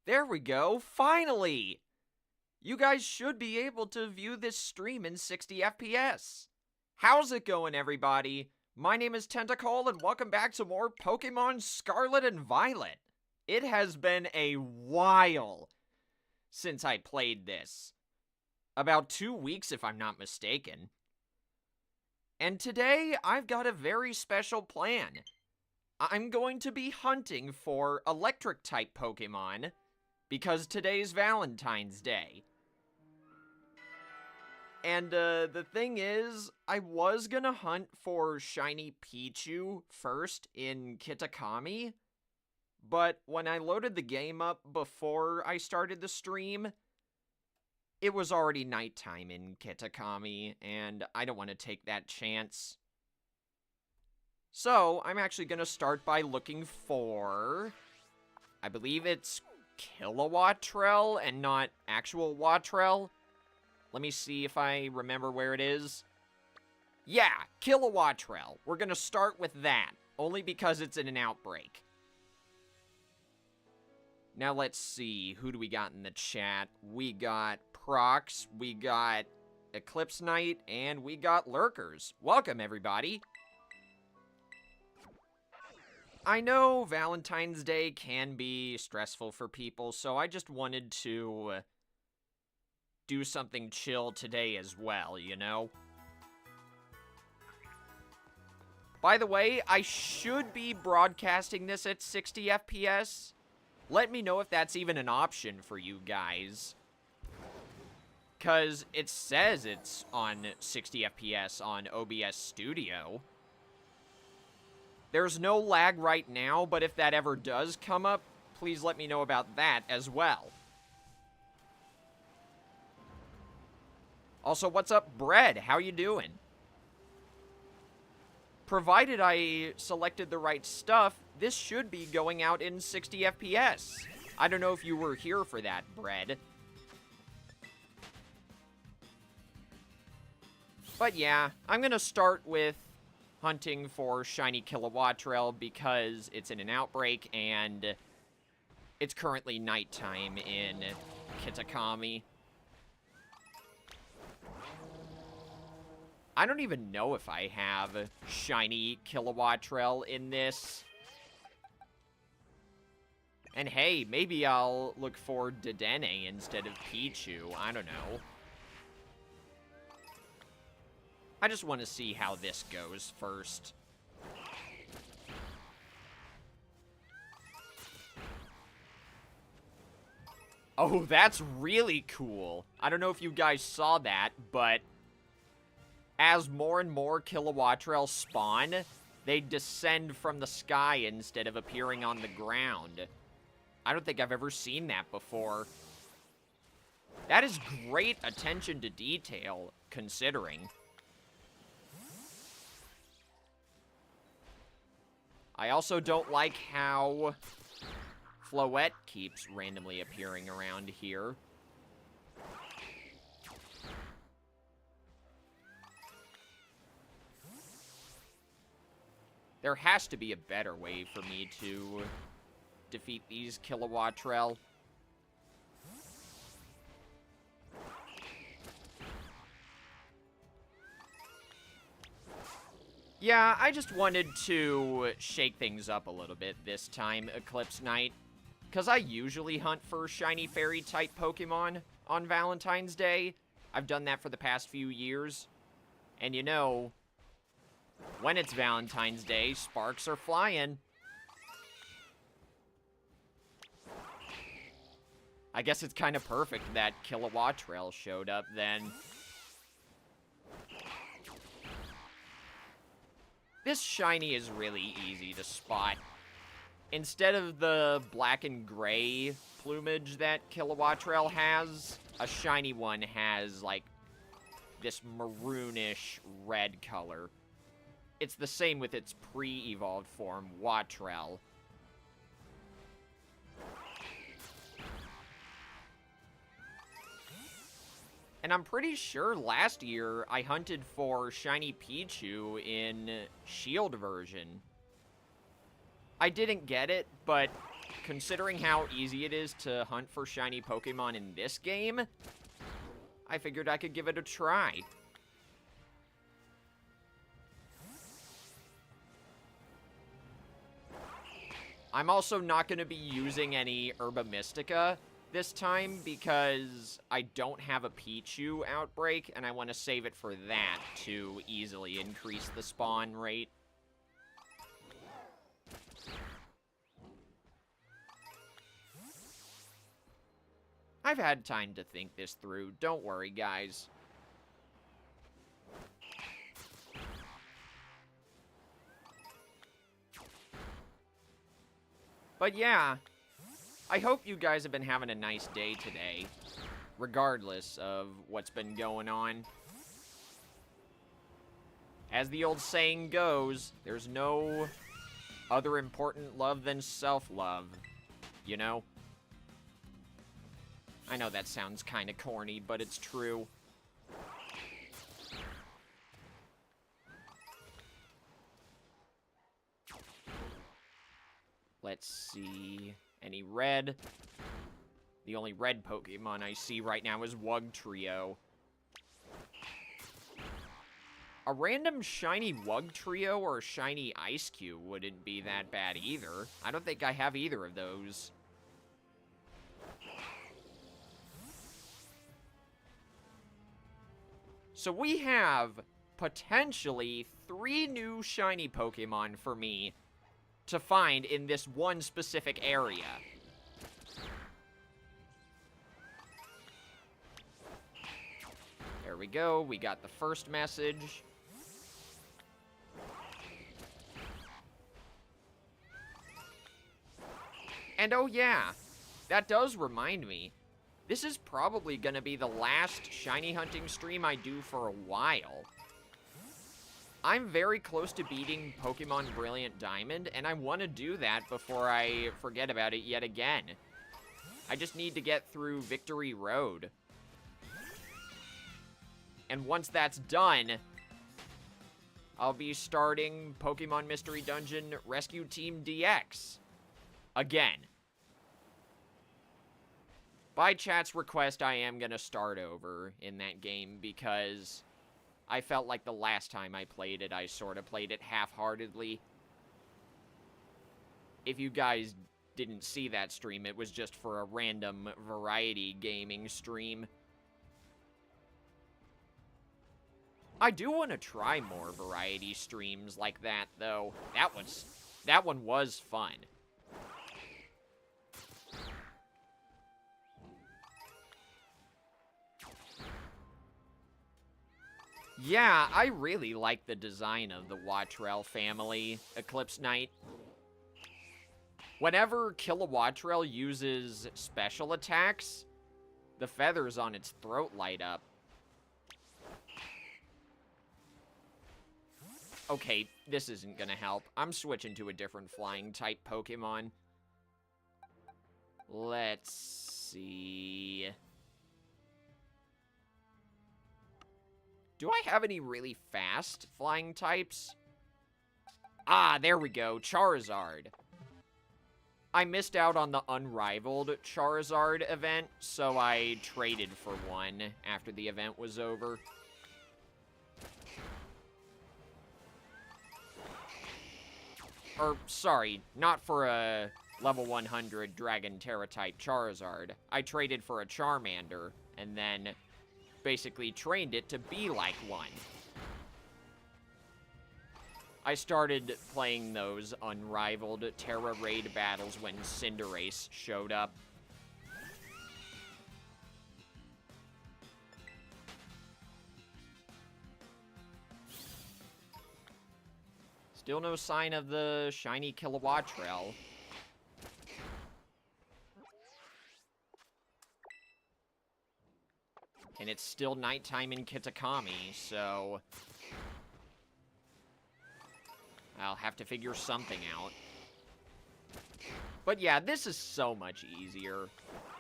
There we go, finally! You guys should be able to view this stream in 60 FPS. How's it going, everybody? My name is Tentacle, and welcome back to more Pokemon Scarlet and Violet. It has been a while since I played this. About 2 weeks, if I'm not mistaken. And today, I've got a very special plan. I'm going to be hunting for Electric-type Pokemon, because today's Valentine's Day. And, the thing is, I was gonna hunt for Shiny Pichu first in Kitakami, but when I loaded the game up before I started the stream, it was already nighttime in Kitakami, and I don't want to take that chance. So, I'm actually gonna start by looking for, I believe it's Kilowattrel and not actual Wattrel. Let me see if I remember where it is. Yeah, Kilowattrel. We're gonna start with that, only because it's in an outbreak. Now let's see, who do we got in the chat? We got Prox, we got Eclipse Knight, and we got Lurkers. Welcome, everybody. I know Valentine's Day can be stressful for people, so I just wanted to do something chill today as well, you know? By the way, I should be broadcasting this at 60 FPS. Let me know if that's even an option for you guys. Because it says it's on 60 FPS on OBS Studio. There's no lag right now, but if that ever does come up, please let me know about that as well. Also, what's up, Bread? How you doing? Provided I selected the right stuff, this should be going out in 60 FPS. I don't know if you were here for that, Bread. But yeah, I'm gonna start with hunting for Shiny Kilowattrel because it's in an outbreak and it's currently nighttime in Kitakami. I don't even know if I have Shiny Kilowattrel in this. And hey, maybe I'll look for Dedenne instead of Pichu. I don't know. I just want to see how this goes first. Oh, that's really cool. I don't know if you guys saw that, but as more and more Kilowattrel spawn, they descend from the sky instead of appearing on the ground. I don't think I've ever seen that before. That is great attention to detail, considering. I also don't like how Floette keeps randomly appearing around here. There has to be a better way for me to defeat these Kilowattrel. Yeah, I just wanted to shake things up a little bit this time, Eclipse Knight. Because I usually hunt for Shiny Fairy-type Pokemon on Valentine's Day. I've done that for the past few years. And you know, when it's Valentine's Day, sparks are flying. I guess it's kind of perfect that Kilowattrel showed up then. This shiny is really easy to spot. Instead of the black and gray plumage that Kilowattrel has, a shiny one has, like, this maroonish red color. It's the same with its pre-evolved form, Wattrel. And I'm pretty sure last year I hunted for Shiny Pichu in Shield version. I didn't get it, but considering how easy it is to hunt for shiny Pokemon in this game, I figured I could give it a try. I'm also not going to be using any Herba Mystica this time because I don't have a Pichu outbreak, and I want to save it for that to easily increase the spawn rate. I've had time to think this through. Don't worry, guys. But yeah, I hope you guys have been having a nice day today, regardless of what's been going on. As the old saying goes, there's no other important love than self-love, you know? I know that sounds kind of corny, but it's true. Let's see. Any red? The only red Pokemon I see right now is Wugtrio. A random shiny Wugtrio or shiny Ice Cube wouldn't be that bad either. I don't think I have either of those. So we have potentially 3 new shiny Pokemon for me to find in this one specific area. There we go. We got the first message. And oh yeah, that does remind me. This is probably going to be the last shiny hunting stream I do for a while. I'm very close to beating Pokemon Brilliant Diamond, and I want to do that before I forget about it yet again. I just need to get through Victory Road. And once that's done, I'll be starting Pokemon Mystery Dungeon Rescue Team DX. Again. By chat's request, I am going to start over in that game because I felt like the last time I played it, I sort of played it half-heartedly. If you guys didn't see that stream, it was just for a random variety gaming stream. I do want to try more variety streams like that, though. That one was fun. Yeah, I really like the design of the Wattrel family, Eclipse Knight. Whenever Kilowattrel uses special attacks, the feathers on its throat light up. Okay, this isn't gonna help. I'm switching to a different flying type Pokemon. Let's see. Do I have any really fast flying types? Ah, there we go. Charizard. I missed out on the Unrivaled Charizard event, so I traded for one after the event was over. Or, sorry, not for a level 100 Dragon Terra-type Charizard. I traded for a Charmander, and then basically trained it to be like one. I started playing those Unrivaled Terra Raid battles when Cinderace showed up. Still no sign of the shiny Kilowattrel. And it's still nighttime in Kitakami, so I'll have to figure something out. But yeah, this is so much easier.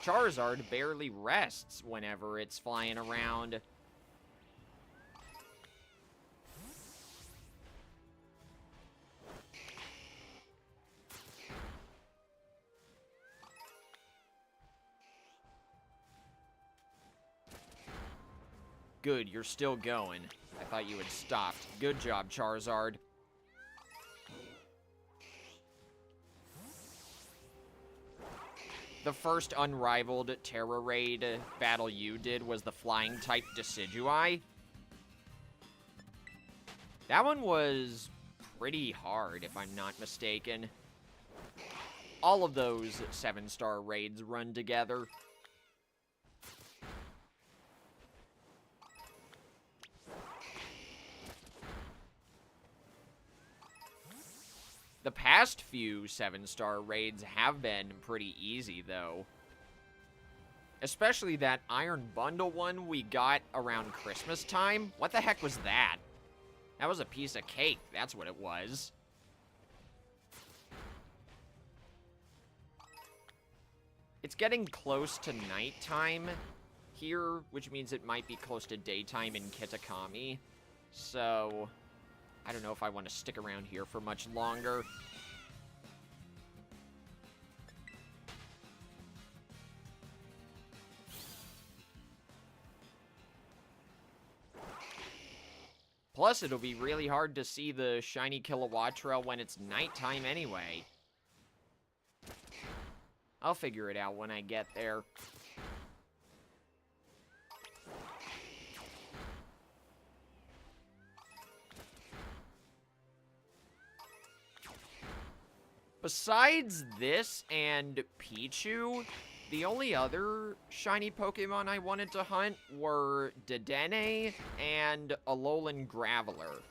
Charizard barely rests whenever it's flying around. Good, you're still going. I thought you had stopped. Good job, Charizard. The first unrivaled Terra Raid battle you did was the Flying-type Decidueye. That one was pretty hard, if I'm not mistaken. All of those 7-star raids run together. The past few 7-star raids have been pretty easy, though. Especially that Iron Bundle one we got around Christmas time. What the heck was that? That was a piece of cake, that's what it was. It's getting close to nighttime here, which means it might be close to daytime in Kitakami. So, I don't know if I want to stick around here for much longer. Plus, it'll be really hard to see the shiny Kilowattrel when it's nighttime anyway. I'll figure it out when I get there. Besides this and Pichu, the only other shiny Pokemon I wanted to hunt were Dedenne and Alolan Graveler.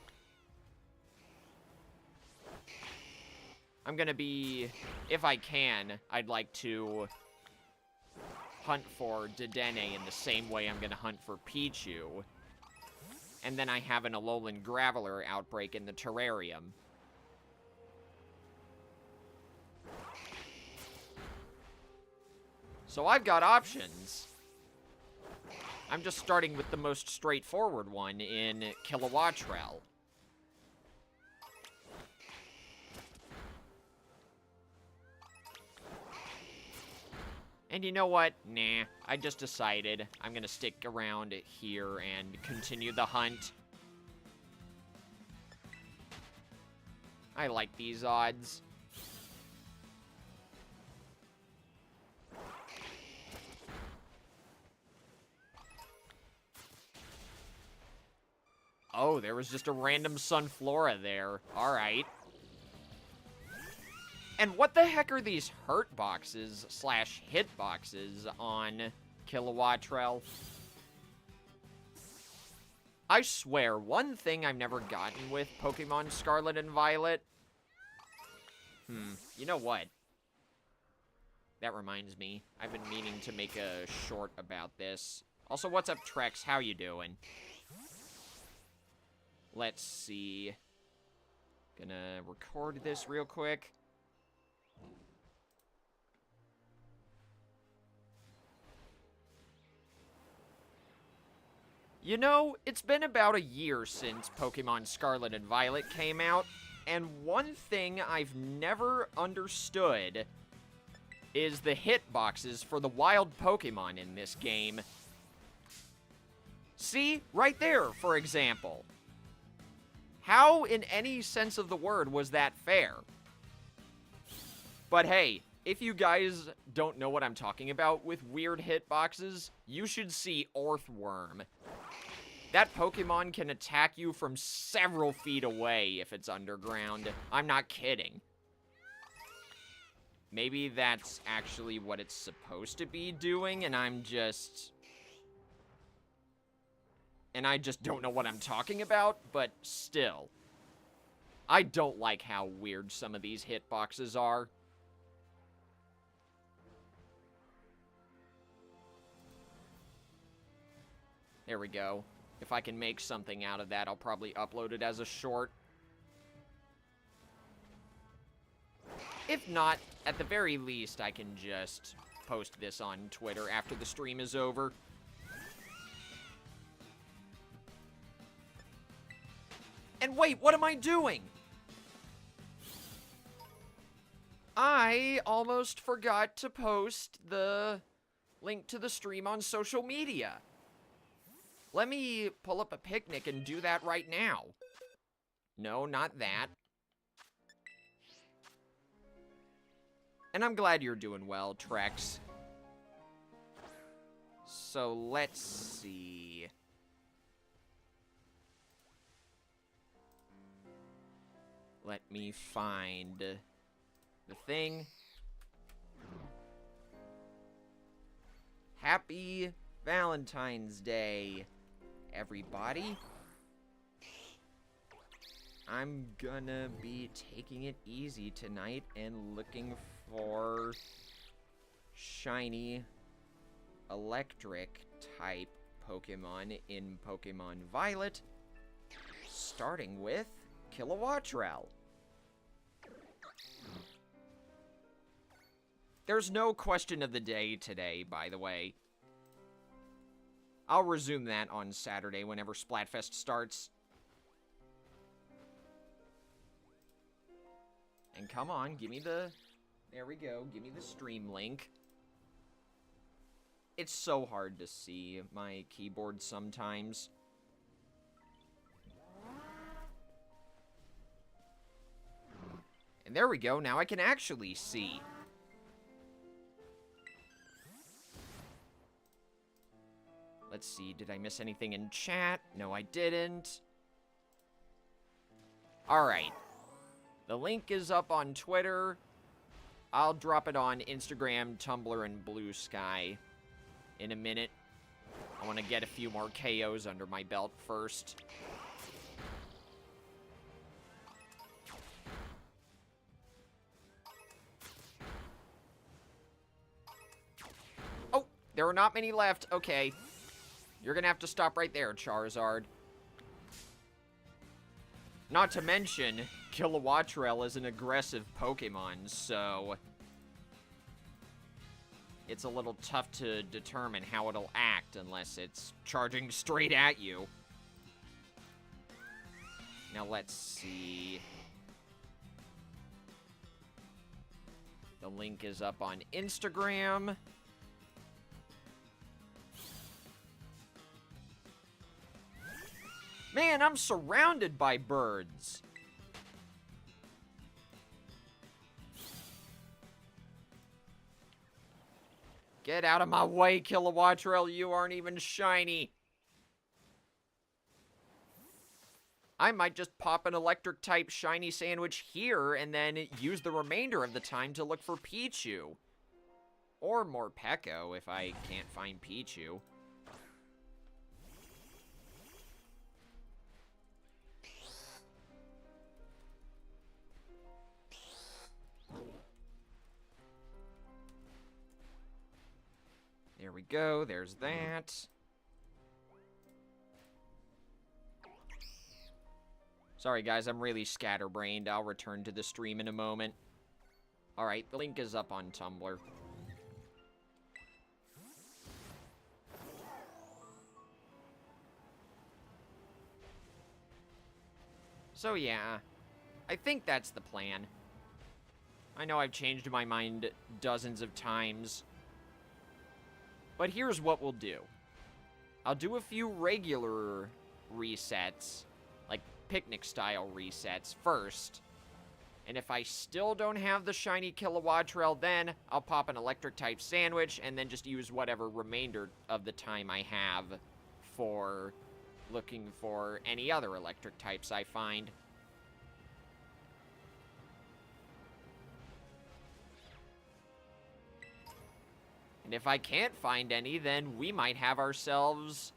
I'm gonna be, if I can, I'd like to hunt for Dedenne in the same way I'm gonna hunt for Pichu. And then I have an Alolan Graveler outbreak in the terrarium. So I've got options. I'm just starting with the most straightforward one in Kilowattrel. And you know what? Nah, I just decided I'm gonna stick around here and continue the hunt. I like these odds. Oh, there was just a random Sunflora there. Alright. And what the heck are these hurt boxes slash hit boxes on Kilowattrel? I swear, one thing I've never gotten with Pokemon Scarlet and Violet... you know what? That reminds me. I've been meaning to make a short about this. Also, what's up, Trex? How you doing? Let's see. Gonna record this real quick. You know, it's been about a year since Pokemon Scarlet and Violet came out, and one thing I've never understood is the hitboxes for the wild Pokemon in this game. See? Right there, for example. How, in any sense of the word, was that fair? But hey, if you guys don't know what I'm talking about with weird hitboxes, you should see Earthworm. That Pokemon can attack you from several feet away if it's underground. I'm not kidding. Maybe that's actually what it's supposed to be doing, and I just don't know what I'm talking about, but still. I don't like how weird some of these hitboxes are. There we go. If I can make something out of that, I'll probably upload it as a short. If not, at the very least, I can just post this on Twitter after the stream is over. And wait, what am I doing? I almost forgot to post the link to the stream on social media. Let me pull up a picnic and do that right now. No, not that. And I'm glad you're doing well, Trex. So, let's see. Let me find the thing. Happy Valentine's Day, everybody. I'm gonna be taking it easy tonight and looking for shiny electric type Pokemon in Pokemon Violet, starting with Kilowattrel. There's no question of the day today, by the way. I'll resume that on Saturday whenever Splatfest starts. And come on, give me the... There we go, give me the stream link. It's so hard to see my keyboard sometimes. And there we go, now I can actually see. Let's see, did I miss anything in chat? No, I didn't. Alright. The link is up on Twitter. I'll drop it on Instagram, Tumblr, and Blue Sky in a minute. I want to get a few more KOs under my belt first. Oh, there are not many left. Okay. You're gonna have to stop right there, Charizard. Not to mention, Kilowattrel is an aggressive Pokemon, so it's a little tough to determine how it'll act unless it's charging straight at you. Now let's see. The link is up on Instagram. Man, I'm surrounded by birds. Get out of my way, Kilowattrel. You aren't even shiny. I might just pop an electric-type shiny sandwich here and then use the remainder of the time to look for Pichu. Or Morpeko if I can't find Pichu. There we go, there's that. Sorry guys, I'm really scatterbrained. I'll return to the stream in a moment. Alright, the link is up on Tumblr. So yeah, I think that's the plan. I know I've changed my mind dozens of times. But here's what we'll do. I'll do a few regular resets, like picnic-style resets first. And if I still don't have the shiny Kilowattrel, then I'll pop an electric-type sandwich and then just use whatever remainder of the time I have for looking for any other electric types I find. And if I can't find any, then we might have ourselves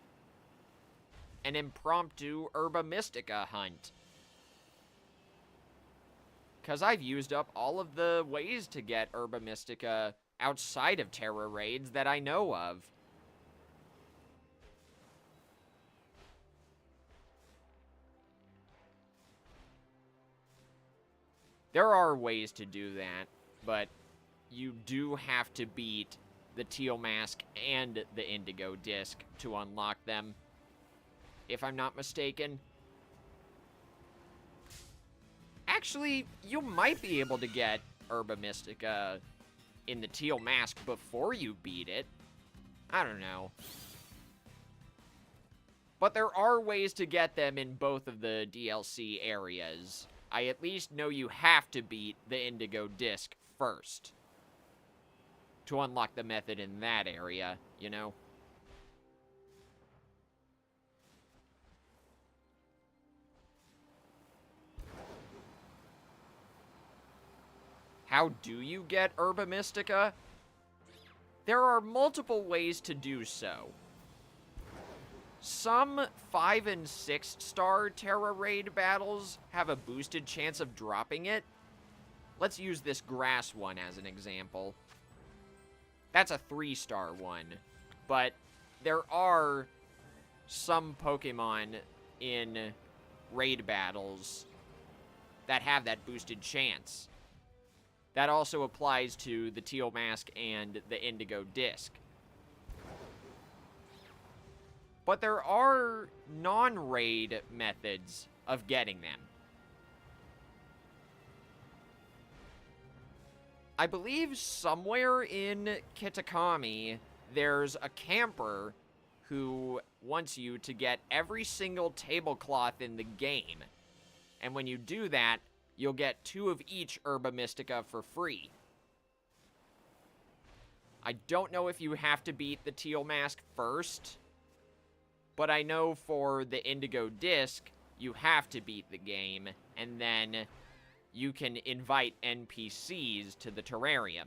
an impromptu Herba Mystica hunt. Because I've used up all of the ways to get Herba Mystica outside of Terra raids that I know of. There are ways to do that, but you do have to beat the Teal Mask and the Indigo Disc to unlock them, if I'm not mistaken. Actually, you might be able to get Herba Mystica in the Teal Mask before you beat it. I don't know. But there are ways to get them in both of the DLC areas. I at least know you have to beat the Indigo Disc first to unlock the method in that area, you know? How do you get Herba Mystica? There are multiple ways to do so. Some 5 and 6 star Terra Raid battles have a boosted chance of dropping it. Let's use this grass one as an example. That's a 3-star one, but there are some Pokemon in raid battles that have that boosted chance. That also applies to the Teal Mask and the Indigo Disc. But there are non-raid methods of getting them. I believe somewhere in Kitakami, there's a camper who wants you to get every single tablecloth in the game. And when you do that, you'll get 2 of each Herba Mystica for free. I don't know if you have to beat the Teal Mask first, but I know for the Indigo Disc, you have to beat the game, and then you can invite NPCs to the terrarium,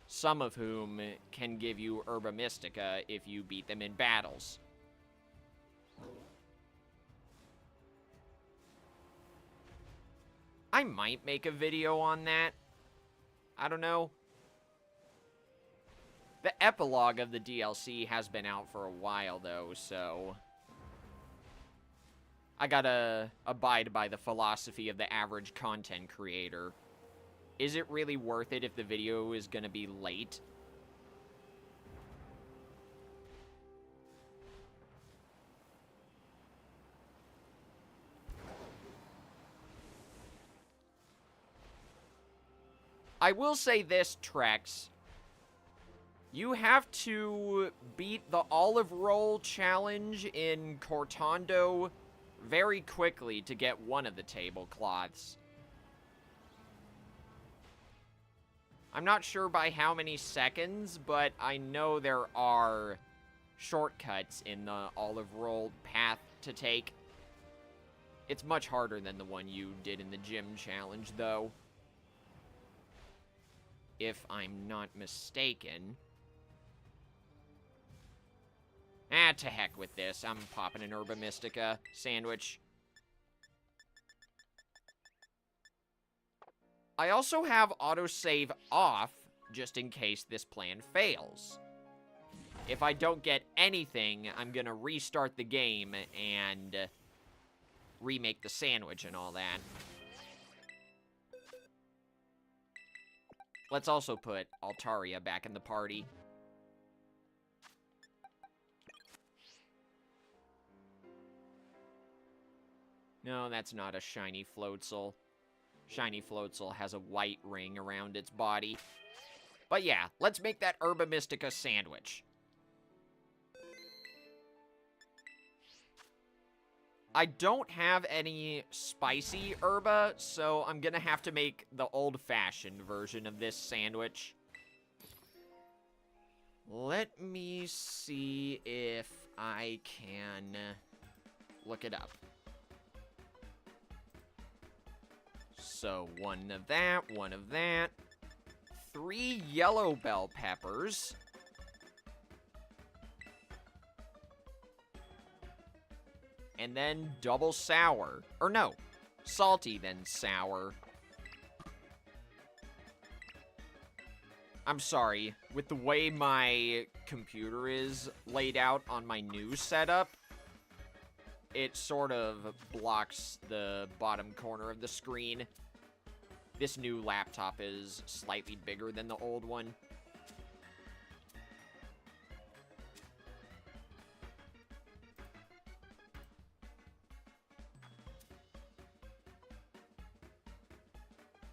some of whom can give you Herba Mystica if you beat them in battles. I might make a video on that. I don't know. The epilogue of the DLC has been out for a while, though, so I gotta abide by the philosophy of the average content creator. Is it really worth it if the video is gonna be late? I will say this, Trex. You have to beat the Olive Roll challenge in Cortando very quickly to get one of the tablecloths. I'm not sure by how many seconds, but I know there are shortcuts in the Olive Roll path to take. It's much harder than the one you did in the gym challenge, though. If I'm not mistaken. To heck with this. I'm popping an Herba Mystica sandwich. I also have autosave off, just in case this plan fails. If I don't get anything, I'm gonna restart the game and remake the sandwich and all that. Let's also put Altaria back in the party. No, that's not a Shiny Floatzel. Shiny Floatzel has a white ring around its body. But yeah, let's make that Herba Mystica sandwich. I don't have any spicy herba, so I'm gonna have to make the old-fashioned version of this sandwich. Let me see if I can look it up. So, 1 of that, 1 of that. 3 yellow bell peppers. And then double sour. Or no, salty then sour. I'm sorry, with the way my computer is laid out on my new setup, it sort of blocks the bottom corner of the screen. This new laptop is slightly bigger than the old one.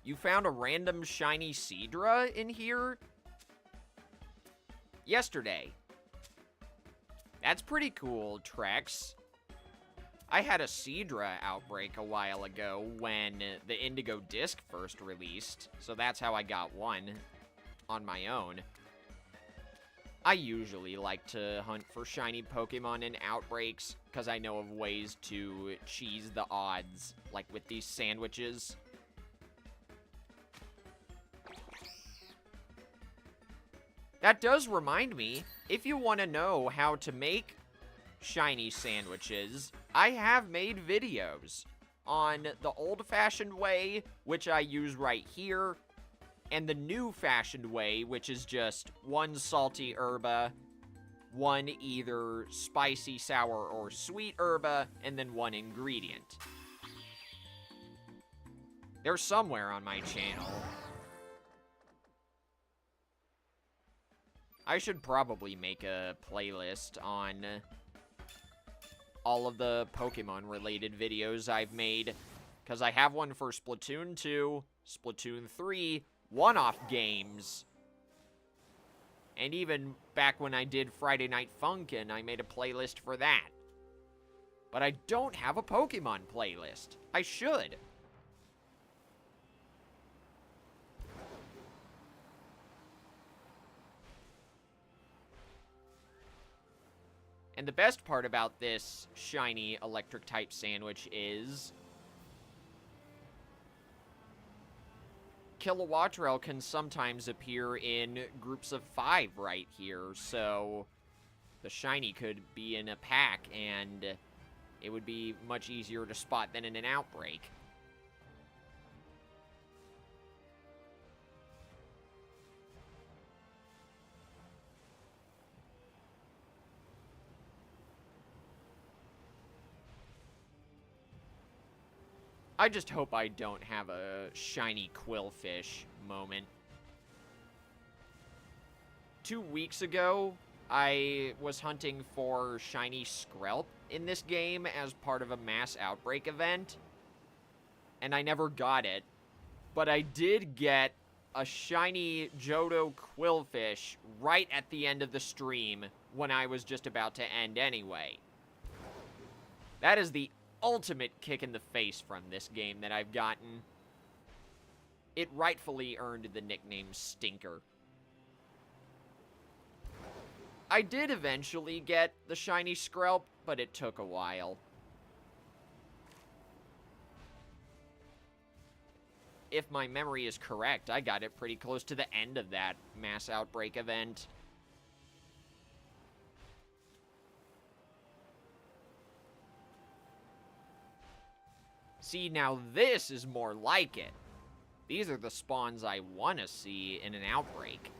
You found a random shiny Seadra in here? Yesterday. That's pretty cool, Trex. I had a Seadra outbreak a while ago when the Indigo Disc first released, so that's how I got one on my own. I usually like to hunt for shiny Pokemon in outbreaks, because I know of ways to cheese the odds, like with these sandwiches. That does remind me, if you want to know how to make shiny sandwiches, I have made videos on the old-fashioned way, which I use right here, and the new-fashioned way, which is just one salty herba, one either spicy, sour, or sweet herba, and then one ingredient. They're somewhere on my channel. I should probably make a playlist on all of the Pokemon-related videos I've made, because I have one for Splatoon 2, Splatoon 3, one-off games, and even back when I did Friday Night Funkin', I made a playlist for that. But I don't have a Pokemon playlist. I should. And the best part about this shiny electric-type sandwich is Kilowattrel can sometimes appear in groups of 5 right here, so the shiny could be in a pack, and it would be much easier to spot than in an outbreak. I just hope I don't have a shiny Quillfish moment. 2 weeks ago, I was hunting for shiny Scarlet in this game as part of a mass outbreak event, and I never got it. But I did get a shiny Johto Quillfish right at the end of the stream when I was just about to end anyway. That is the ultimate kick in the face from this game that I've gotten. It rightfully earned the nickname Stinker. I did eventually get the shiny Scarlet, but it took a while. If my memory is correct, I got it pretty close to the end of that mass outbreak event. See, now this is more like it. These are the spawns I want to see in an outbreak.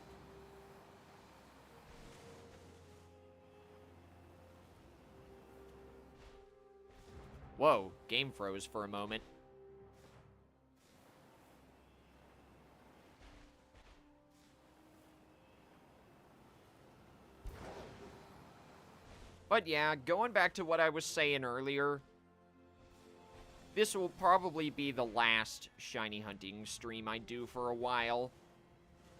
Whoa, game froze for a moment. But yeah, going back to what I was saying earlier, this will probably be the last shiny hunting stream I do for a while.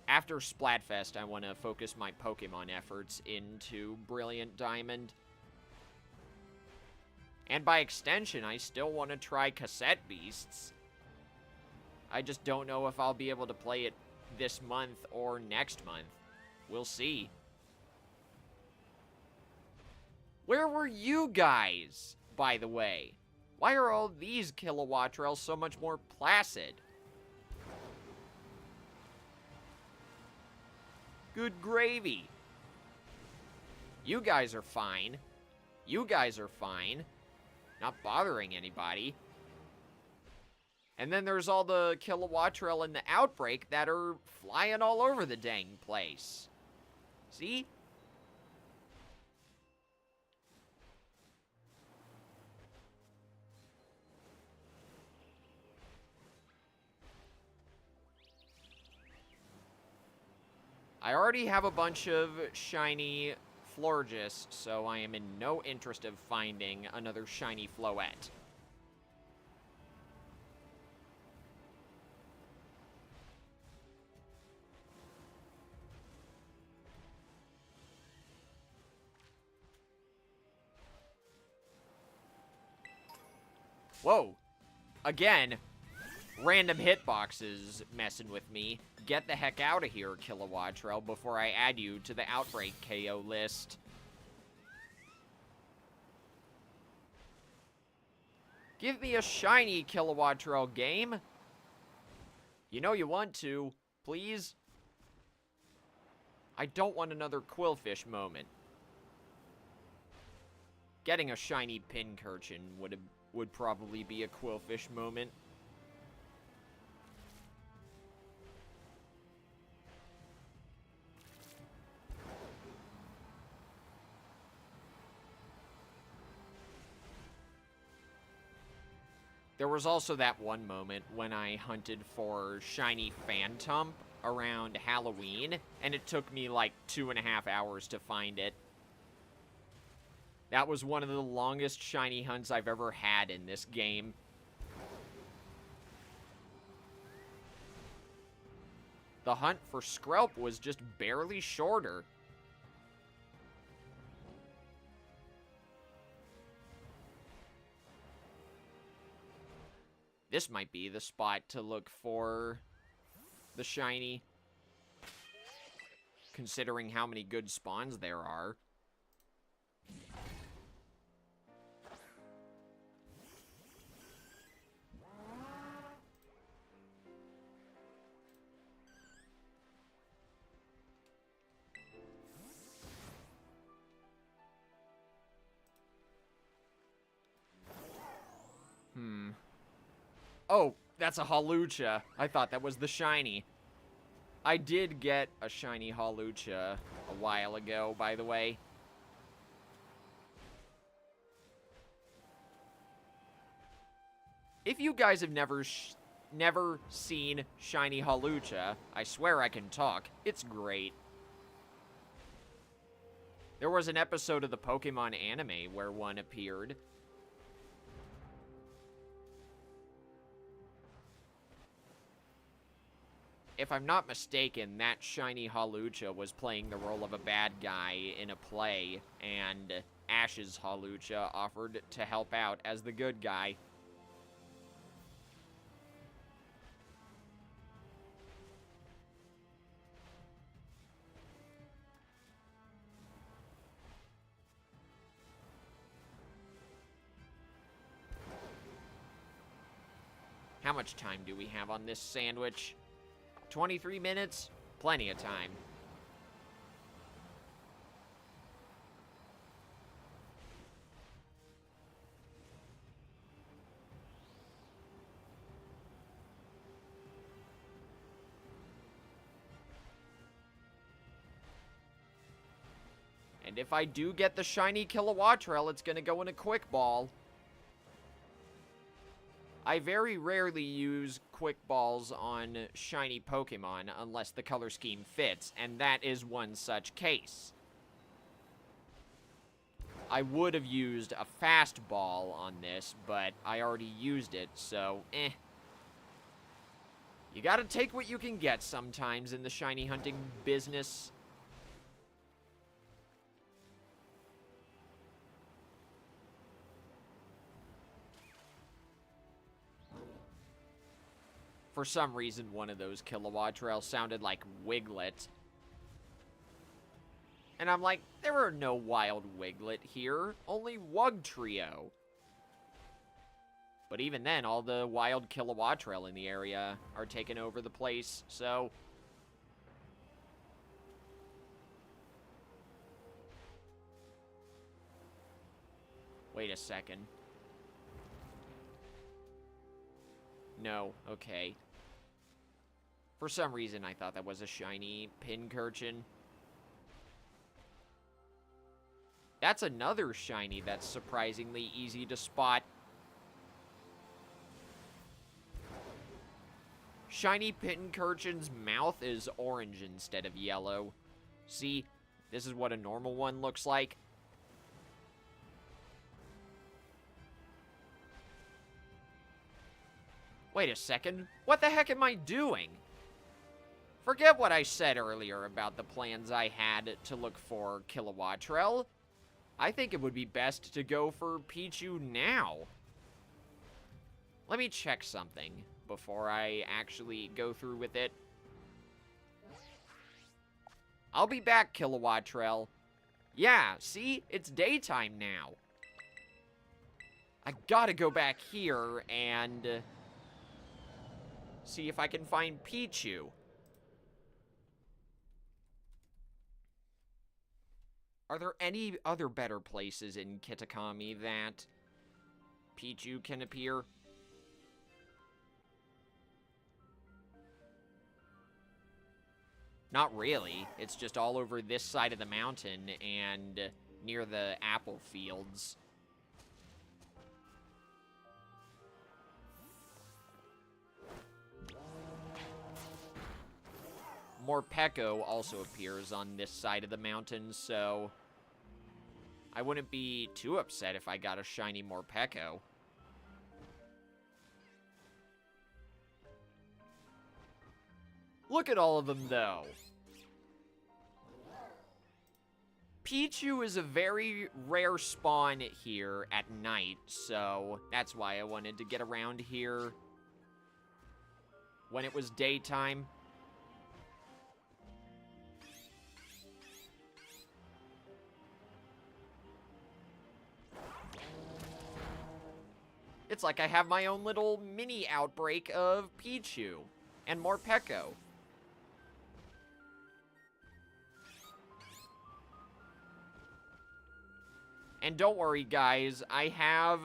After Splatfest, I want to focus my Pokemon efforts into Brilliant Diamond. And by extension, I still want to try Cassette Beasts. I just don't know if I'll be able to play it this month or next month. We'll see. Where were you guys, by the way? Why are all these Kilowattrels so much more placid? Good gravy. You guys are fine. You guys are fine. Not bothering anybody. And then there's all the Kilowattrel in the outbreak that are flying all over the dang place. See? I already have a bunch of shiny Florges, so I am in no interest of finding another shiny Floette. Whoa. Again, random hitboxes messing with me. Get the heck out of here, Kilowattrel, before I add you to the Outbreak KO list. Give me a shiny Kilowattrel game. You know you want to. Please. I don't want another Quillfish moment. Getting a shiny Pincurchin would probably be a Quillfish moment. There was also that one moment when I hunted for shiny Phantump around Halloween, and it took me like 2.5 hours to find it. That was one of the longest shiny hunts I've ever had in this game. The hunt for Scarlet was just barely shorter. This might be the spot to look for the shiny, considering how many good spawns there are. Oh, that's a Hawlucha. I thought that was the shiny. I did get a shiny Hawlucha a while ago, by the way. If you guys have never seen shiny Hawlucha, I swear I can talk. It's great. There was an episode of the Pokemon anime where one appeared. If I'm not mistaken, that shiny Hawlucha was playing the role of a bad guy in a play, and Ash's Hawlucha offered to help out as the good guy. How much time do we have on this sandwich? 23 minutes? Plenty of time. And if I do get the shiny Kilowattrel, it's gonna go in a quick ball. I very rarely use quick balls on shiny Pokemon unless the color scheme fits, and that is one such case. I would have used a fast ball on this, but I already used it, so eh. You gotta take what you can get sometimes in the shiny hunting business. For some reason, one of those Kilowattrel sounded like Wiglet. And I'm like, there are no wild Wiglet here, only Wugtrio. But even then, all the wild Kilowattrel in the area are taking over the place, so... Wait a second. No, okay. For some reason, I thought that was a shiny Pincurchin. That's another shiny that's surprisingly easy to spot. Shiny Pincurchin's mouth is orange instead of yellow. See, this is what a normal one looks like. Wait a second, what the heck am I doing? Forget what I said earlier about the plans I had to look for Kilowattrel. I think it would be best to go for Pichu now. Let me check something before I actually go through with it. I'll be back, Kilowatt Trail. Yeah, see? It's daytime now. I gotta go back here and see if I can find Pichu. Are there any other better places in Kitakami that Pichu can appear? Not really. It's just all over this side of the mountain and near the apple fields. Morpeko also appears on this side of the mountain, so I wouldn't be too upset if I got a shiny Morpeko. Look at all of them, though. Pichu is a very rare spawn here at night, so that's why I wanted to get around here when it was daytime. It's like I have my own little mini outbreak of Pichu and Morpeko. And don't worry, guys, I have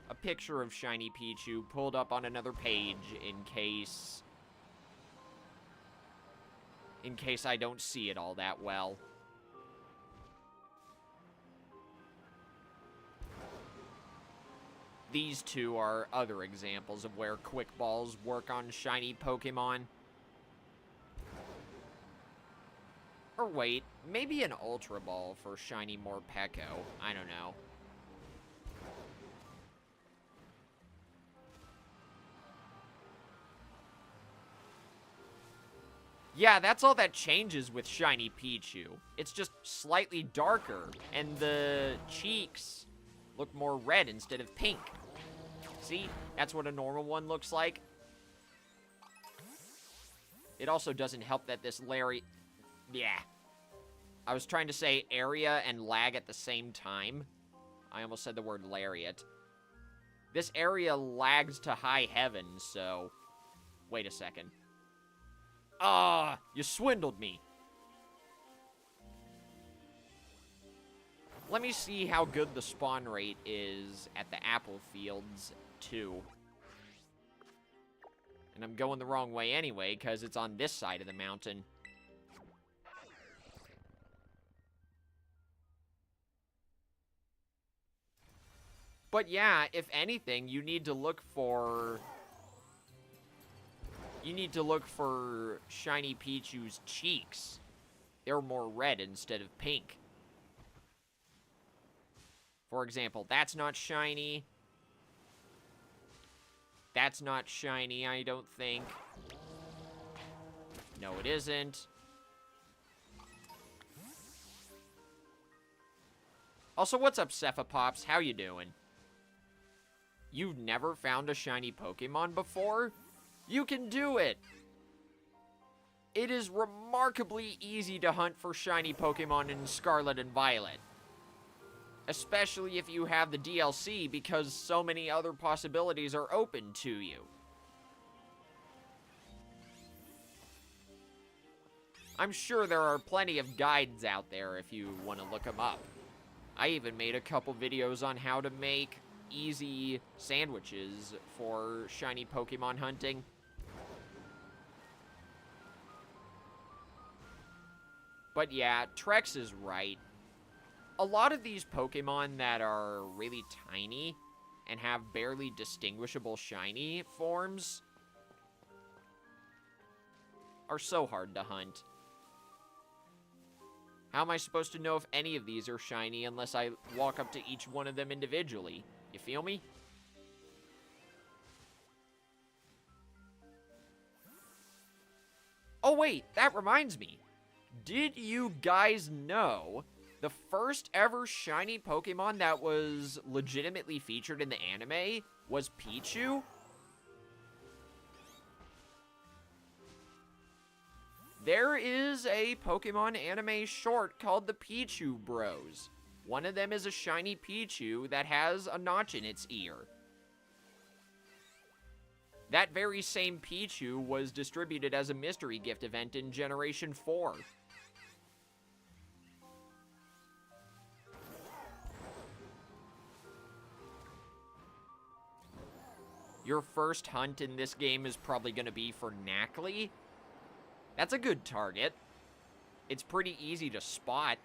a picture of Shiny Pichu pulled up on another page in case I don't see it all that well. These two are other examples of where quick balls work on shiny Pokemon. Or wait, maybe an Ultra Ball for shiny Morpeko. I don't know. Yeah, that's all that changes with shiny Pichu. It's just slightly darker, and the cheeks look more red instead of pink. See? That's what a normal one looks like. It also doesn't help that this Larry... Yeah. I was trying to say area and lag at the same time. I almost said the word lariat. This area lags to high heaven, so... Wait a second. Ah, you swindled me. Let me see how good the spawn rate is at the apple fields, too. And I'm going the wrong way anyway, because it's on this side of the mountain. But yeah, if anything, you need to look for Shiny Pichu's cheeks. They're more red instead of pink. For example, that's not shiny. That's not shiny, I don't think. No, it isn't. Also, what's up, Cephapops? How you doing? You've never found a shiny Pokemon before? You can do it! It is remarkably easy to hunt for shiny Pokemon in Scarlet and Violet. Especially if you have the DLC, because so many other possibilities are open to you. I'm sure there are plenty of guides out there if you want to look them up. I even made a couple videos on how to make easy sandwiches for shiny Pokemon hunting. But yeah, Trex is right. A lot of these Pokemon that are really tiny and have barely distinguishable shiny forms are so hard to hunt. How am I supposed to know if any of these are shiny unless I walk up to each one of them individually? You feel me? Oh wait, that reminds me. Did you guys know the first ever shiny Pokemon that was legitimately featured in the anime was Pichu? There is a Pokemon anime short called the Pichu Bros. One of them is a shiny Pichu that has a notch in its ear. That very same Pichu was distributed as a mystery gift event in Generation 4. Your first hunt in this game is probably going to be for Knackley. That's a good target. It's pretty easy to spot.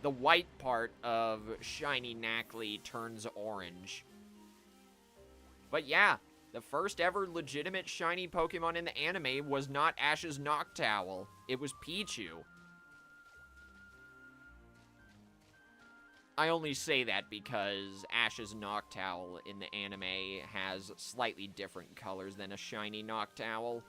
The white part of Shiny Knackley turns orange. But yeah, the first ever legitimate shiny Pokemon in the anime was not Ash's Noctowl. It was Pichu. I only say that because Ash's Noctowl in the anime has slightly different colors than a shiny Noctowl.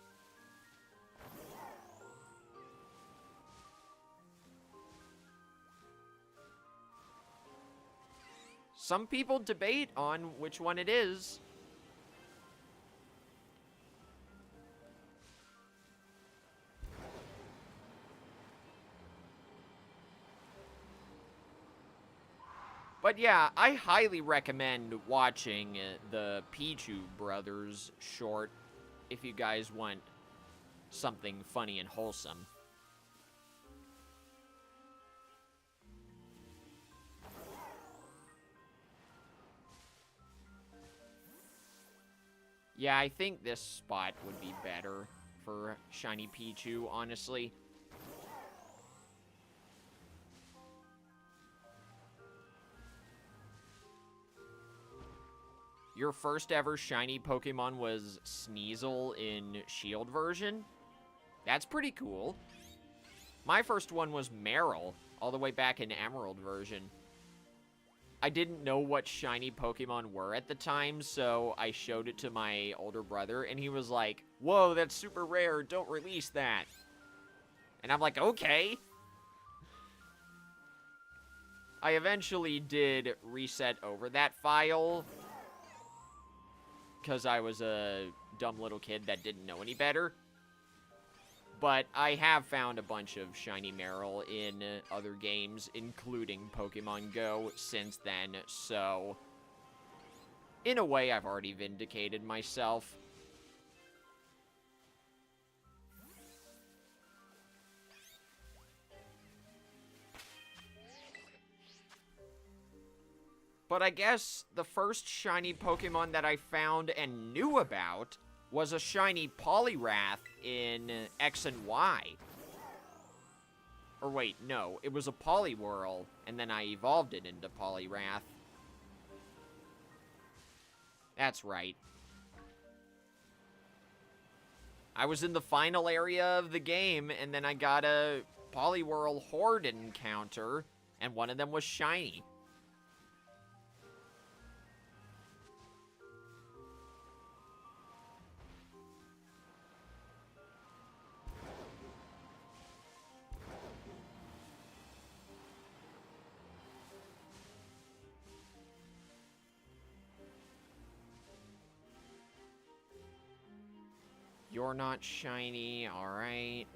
Some people debate on which one it is. But yeah, I highly recommend watching the Pichu Brothers short if you guys want something funny and wholesome. Yeah, I think this spot would be better for Shiny Pichu, honestly. Your first ever shiny Pokemon was Sneasel in Shield version? That's pretty cool. My first one was Meryl, all the way back in Emerald version. I didn't know what shiny Pokemon were at the time, so I showed it to my older brother, and he was like, "Whoa, that's super rare, don't release that." And I'm like, okay. I eventually did reset over that file, because I was a dumb little kid that didn't know any better. But I have found a bunch of shiny Meryl in other games, including Pokemon Go, since then, so in a way, I've already vindicated myself. But I guess the first shiny Pokemon that I found and knew about was a shiny Poliwrath in X and Y. Or wait, no, it was a Poliwhirl, and then I evolved it into Poliwrath. That's right. I was in the final area of the game, and then I got a Poliwhirl Horde encounter, and one of them was shiny. You're not shiny, alright.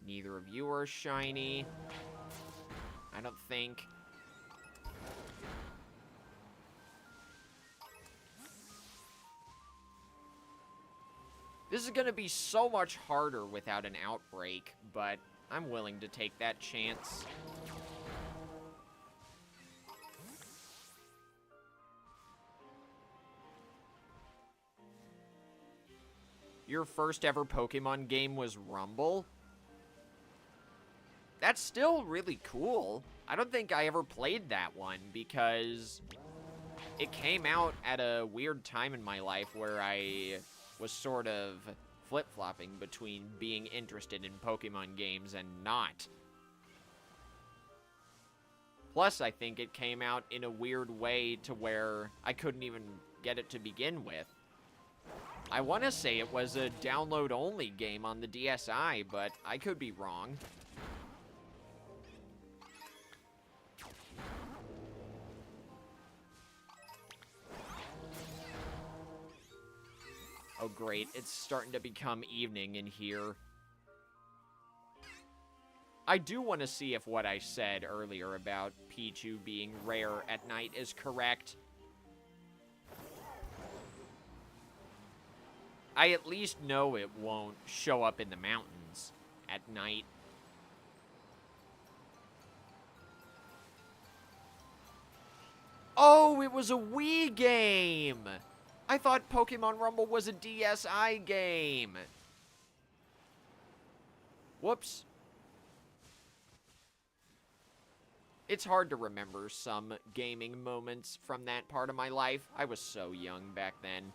Neither of you are shiny. I don't think. This is gonna be so much harder without an outbreak, but I'm willing to take that chance. Your first ever Pokemon game was Rumble? That's still really cool. I don't think I ever played that one because it came out at a weird time in my life where I was sort of flip-flopping between being interested in Pokemon games and not. Plus, I think it came out in a weird way to where I couldn't even get it to begin with. I want to say it was a download-only game on the DSi, but I could be wrong. Oh, great. It's starting to become evening in here. I do want to see if what I said earlier about Pichu being rare at night is correct. I at least know it won't show up in the mountains at night. Oh, it was a Wii game! I thought Pokemon Rumble was a DSi game. Whoops. It's hard to remember some gaming moments from that part of my life. I was so young back then.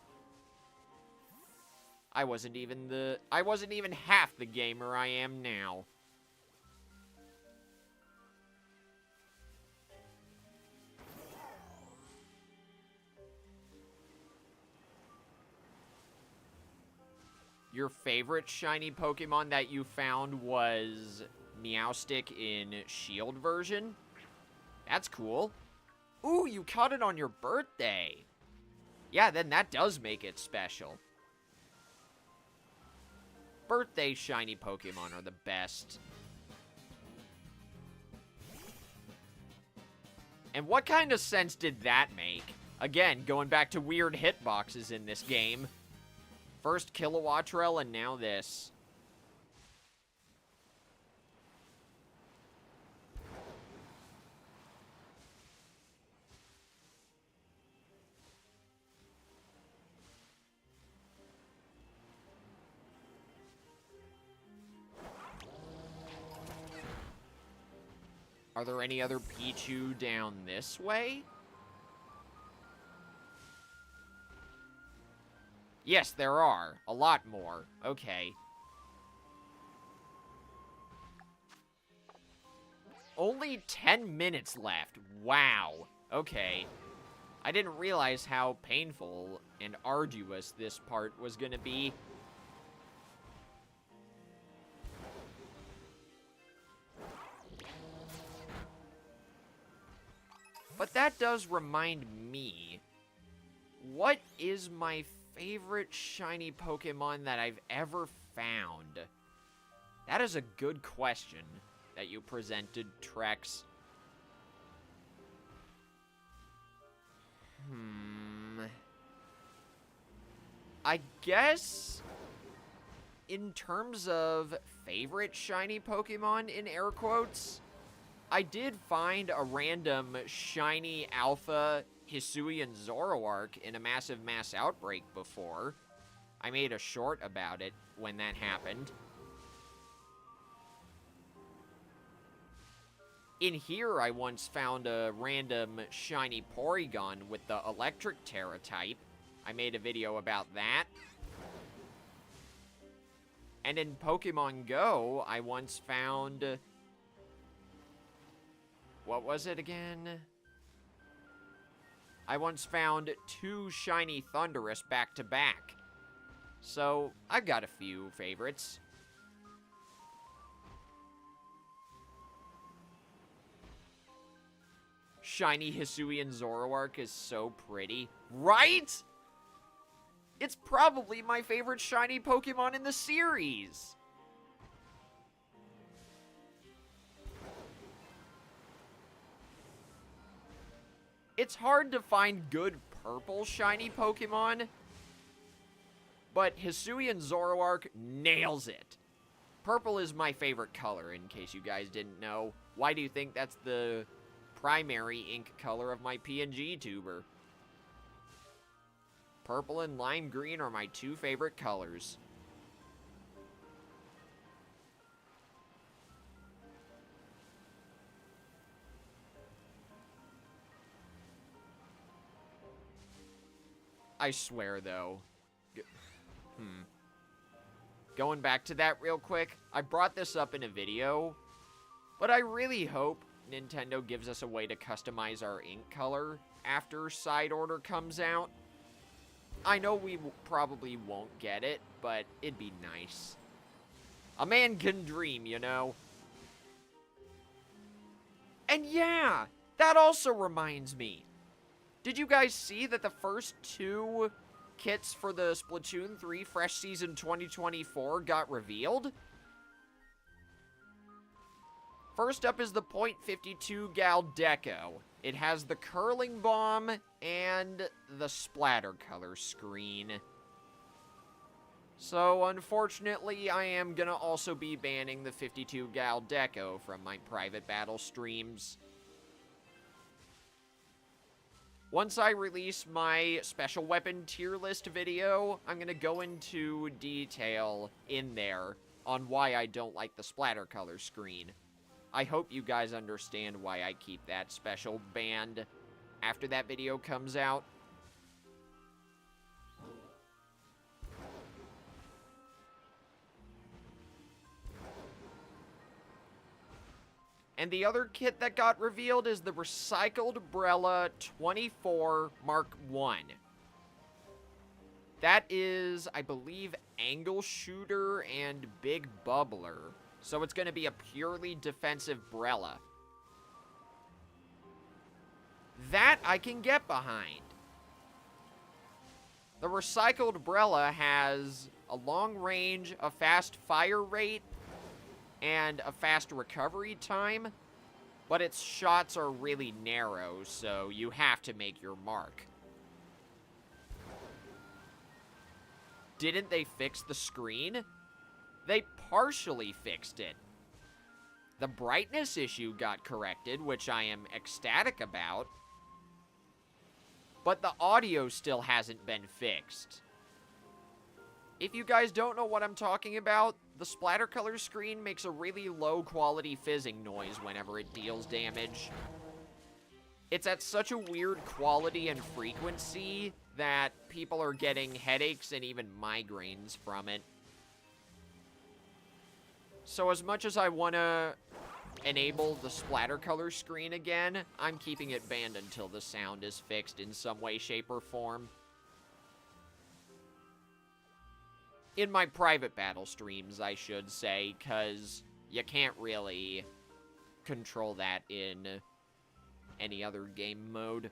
I wasn't even half the gamer I am now. Your favorite shiny Pokemon that you found was Meowstic in Shield version? That's cool. Ooh, you caught it on your birthday. Yeah, then that does make it special. Birthday shiny Pokemon are the best. And what kind of sense did that make? Again, going back to weird hitboxes in this game. First Kilowattrel and now this. Are there any other Pichu down this way? Yes, there are. A lot more. Okay. Only 10 minutes left. Wow. Okay. I didn't realize how painful and arduous this part was gonna be. But that does remind me, what is my favorite shiny Pokemon that I've ever found? That is a good question that you presented, Trex. I guess, in terms of favorite shiny Pokemon, in air quotes, I did find a random shiny alpha Hisuian Zoroark in a massive mass outbreak before. I made a short about it when that happened. In here, I once found a random shiny Porygon with the electric Terra type. I made a video about that. And in Pokemon Go, I once found... what was it again? I once found 2 shiny Thundurus back to back. So, I've got a few favorites. Shiny Hisuian Zoroark is so pretty. Right? It's probably my favorite shiny Pokemon in the series. It's hard to find good purple shiny Pokemon, but Hisuian Zoroark nails it. Purple is my favorite color, in case you guys didn't know. Why do you think that's the primary ink color of my PNG tuber? Purple and lime green are my 2 favorite colors. I swear, though. Going back to that real quick, I brought this up in a video, but I really hope Nintendo gives us a way to customize our ink color after Side Order comes out. I know we probably won't get it, but it'd be nice. A man can dream, you know? And yeah, that also reminds me. Did you guys see that the first 2 kits for the Splatoon 3 Fresh Season 2024 got revealed. First up is the .52 Gal Deco. It has the curling bomb and the splatter color screen. So, unfortunately, I am gonna also be banning the 52 Gal Deco from my private battle streams. Once I release my special weapon tier list video, I'm gonna go into detail in there on why I don't like the splatter color screen. I hope you guys understand why I keep that special banned after that video comes out. And the other kit that got revealed is the Recycled Brella 24 Mark I. That is, I believe, Angle Shooter and Big Bubbler. So it's going to be a purely defensive Brella. That I can get behind. The Recycled Brella has a long range, a fast fire rate, and a fast recovery time, but its shots are really narrow, so you have to make your mark. Didn't they fix the screen? They partially fixed it. The brightness issue got corrected, which I am ecstatic about, but the audio still hasn't been fixed. If you guys don't know what I'm talking about, the splatter color screen makes a really low quality fizzing noise whenever it deals damage. It's at such a weird quality and frequency that people are getting headaches and even migraines from it. So as much as I want to enable the splatter color screen again, I'm keeping it banned until the sound is fixed in some way, shape, or form. In my private battle streams, I should say, because you can't really control that in any other game mode.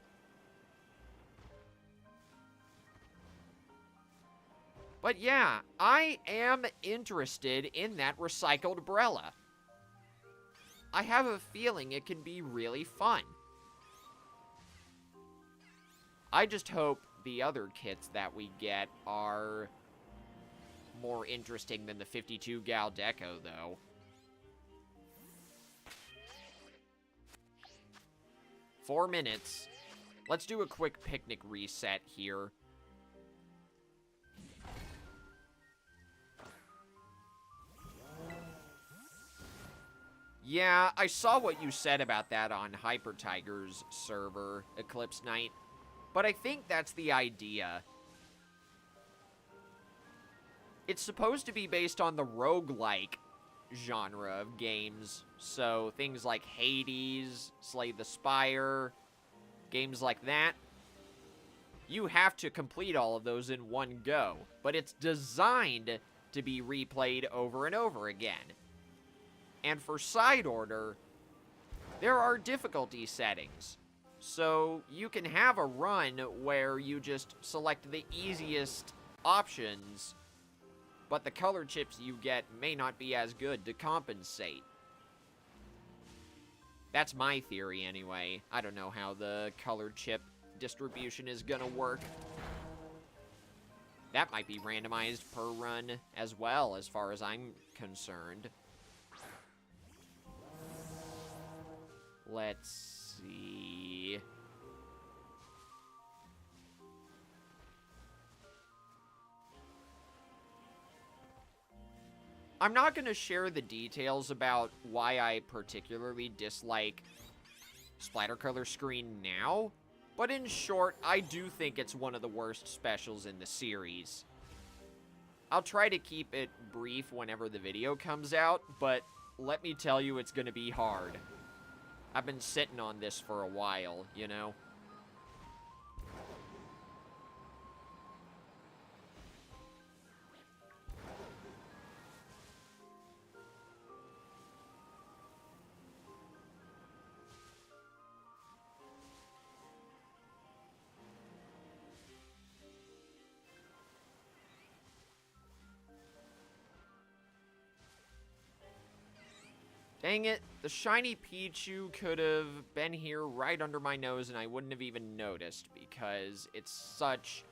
But yeah, I am interested in that Recycled Brella. I have a feeling it can be really fun. I just hope the other kits that we get are more interesting than the 52 Gal Deco, though. Four minutes. Let's do a quick picnic reset here. Yeah, I saw what you said about that on Hyper Tiger's server, Eclipse Knight, but I think that's the idea. It's supposed to be based on the roguelike genre of games, so things like Hades, Slay the Spire, games like that. You have to complete all of those in one go, but it's designed to be replayed over and over again. And for side order, there are difficulty settings. So you can have a run where you just select the easiest options, but the color chips you get may not be as good to compensate. That's my theory anyway. I don't know how the color chip distribution is gonna work. That might be randomized per run as well, as far as I'm concerned. Let's see. I'm not going to share the details about why I particularly dislike splatter color screen now, but in short, I do think it's one of the worst specials in the series. I'll try to keep it brief whenever the video comes out, but let me tell you, it's going to be hard. I've been sitting on this for a while, you know? Dang it, the shiny Pichu could have been here right under my nose and I wouldn't have even noticed because it's such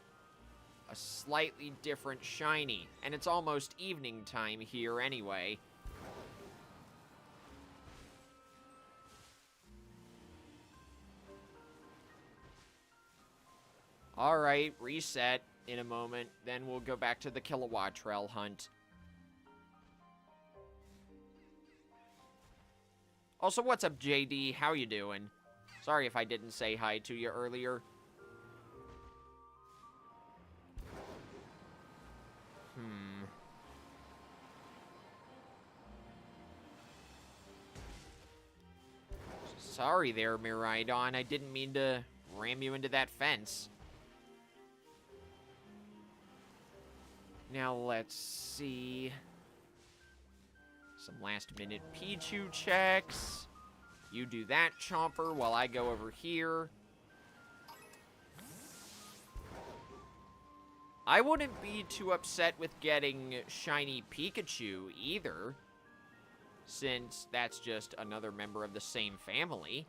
a slightly different shiny. And it's almost evening time here anyway. Alright, reset in a moment. Then we'll go back to the Kilowatt Trail hunt. Also, what's up, JD? How you doing? Sorry if I didn't say hi to you earlier. Sorry there, Miraidon. I didn't mean to ram you into that fence. Now, let's see. Some last-minute Pichu checks. You do that, Chomper, while I go over here. I wouldn't be too upset with getting Shiny Pikachu, either, since that's just another member of the same family.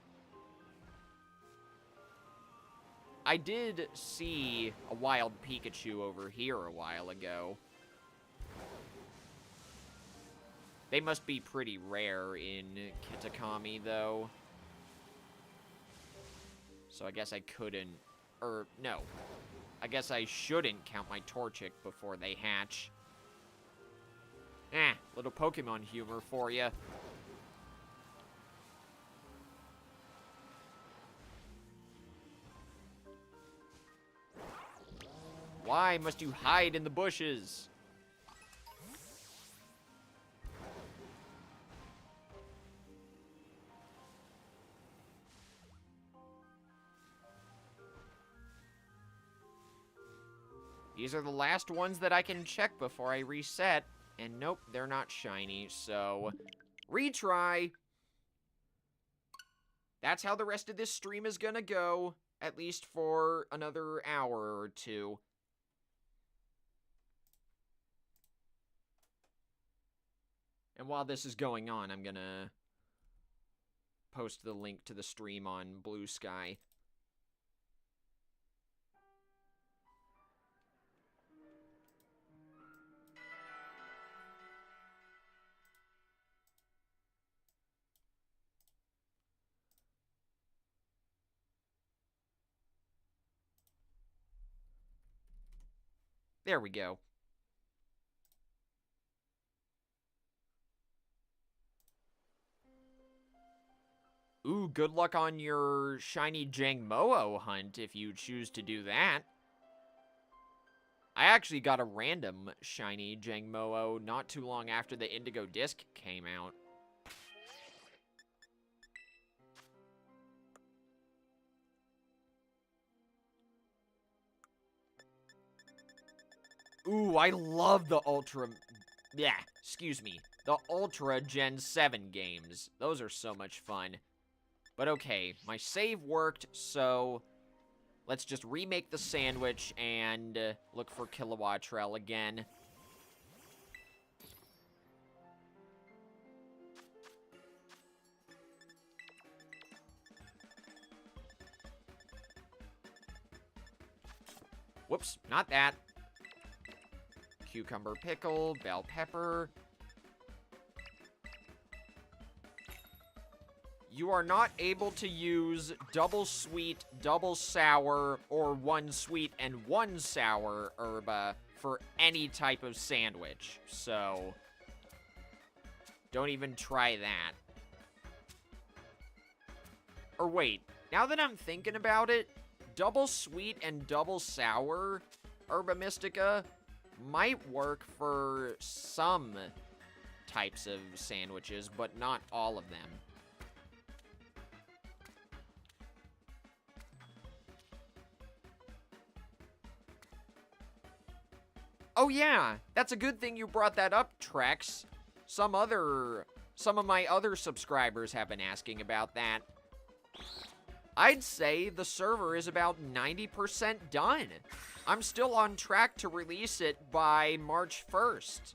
I did see a wild Pikachu over here a while ago. They must be pretty rare in Kitakami, though. So I guess I couldn't... no. I guess I shouldn't count my Torchic before they hatch. Little Pokemon humor for you. Why must you hide in the bushes? These are the last ones that I can check before I reset. And nope, they're not shiny, so... retry! That's how the rest of this stream is gonna go. At least for another hour or two. And while this is going on, I'm gonna post the link to the stream on Blue Sky. There we go. Ooh, good luck on your shiny Jangmo-o hunt if you choose to do that. I actually got a random shiny Jangmo-o not too long after the Indigo Disc came out. Ooh, I love the Ultra... yeah, excuse me. The Ultra Gen 7 games. Those are so much fun. But okay, my save worked, so let's just remake the sandwich and look for Kilowatt Trail again. Whoops, not that. Cucumber pickle, bell pepper. You are not able to use double sweet, double sour, or one sweet and one sour herba for any type of sandwich. So, don't even try that. Or wait, now that I'm thinking about it, double sweet and double sour herba mystica might work for some types of sandwiches, but not all of them. Oh yeah, that's a good thing you brought that up, Trex. Some of my other subscribers have been asking about that. I'd say the server is about 90% done. I'm still on track to release it by March 1st.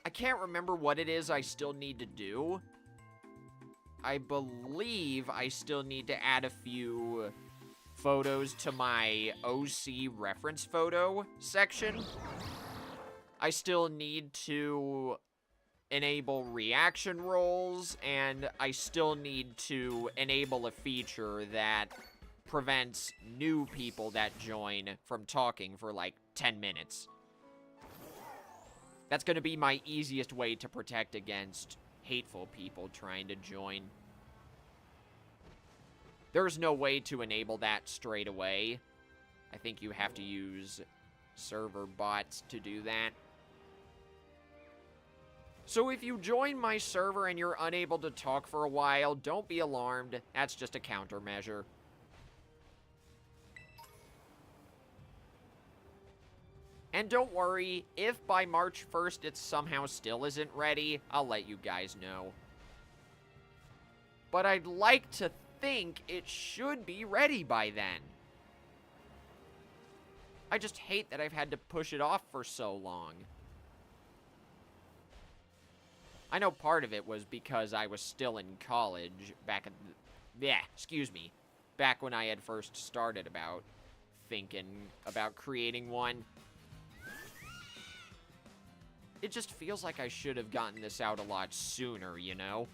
I can't remember what it is I still need to do. I believe I still need to add a few photos to my OC reference photo section. I still need to enable reaction roles, and I still need to enable a feature that prevents new people that join from talking for like 10 minutes. That's going to be my easiest way to protect against hateful people trying to join. There's no way to enable that straight away. I think you have to use server bots to do that. So if you join my server and you're unable to talk for a while, don't be alarmed. That's just a countermeasure. And don't worry, if by March 1st it somehow still isn't ready, I'll let you guys know. But I'd like to think it should be ready by then. I just hate that I've had to push it off for so long. I know part of it was because I was still in college back back when I had first started about thinking about creating one. It just feels like I should have gotten this out a lot sooner, you know?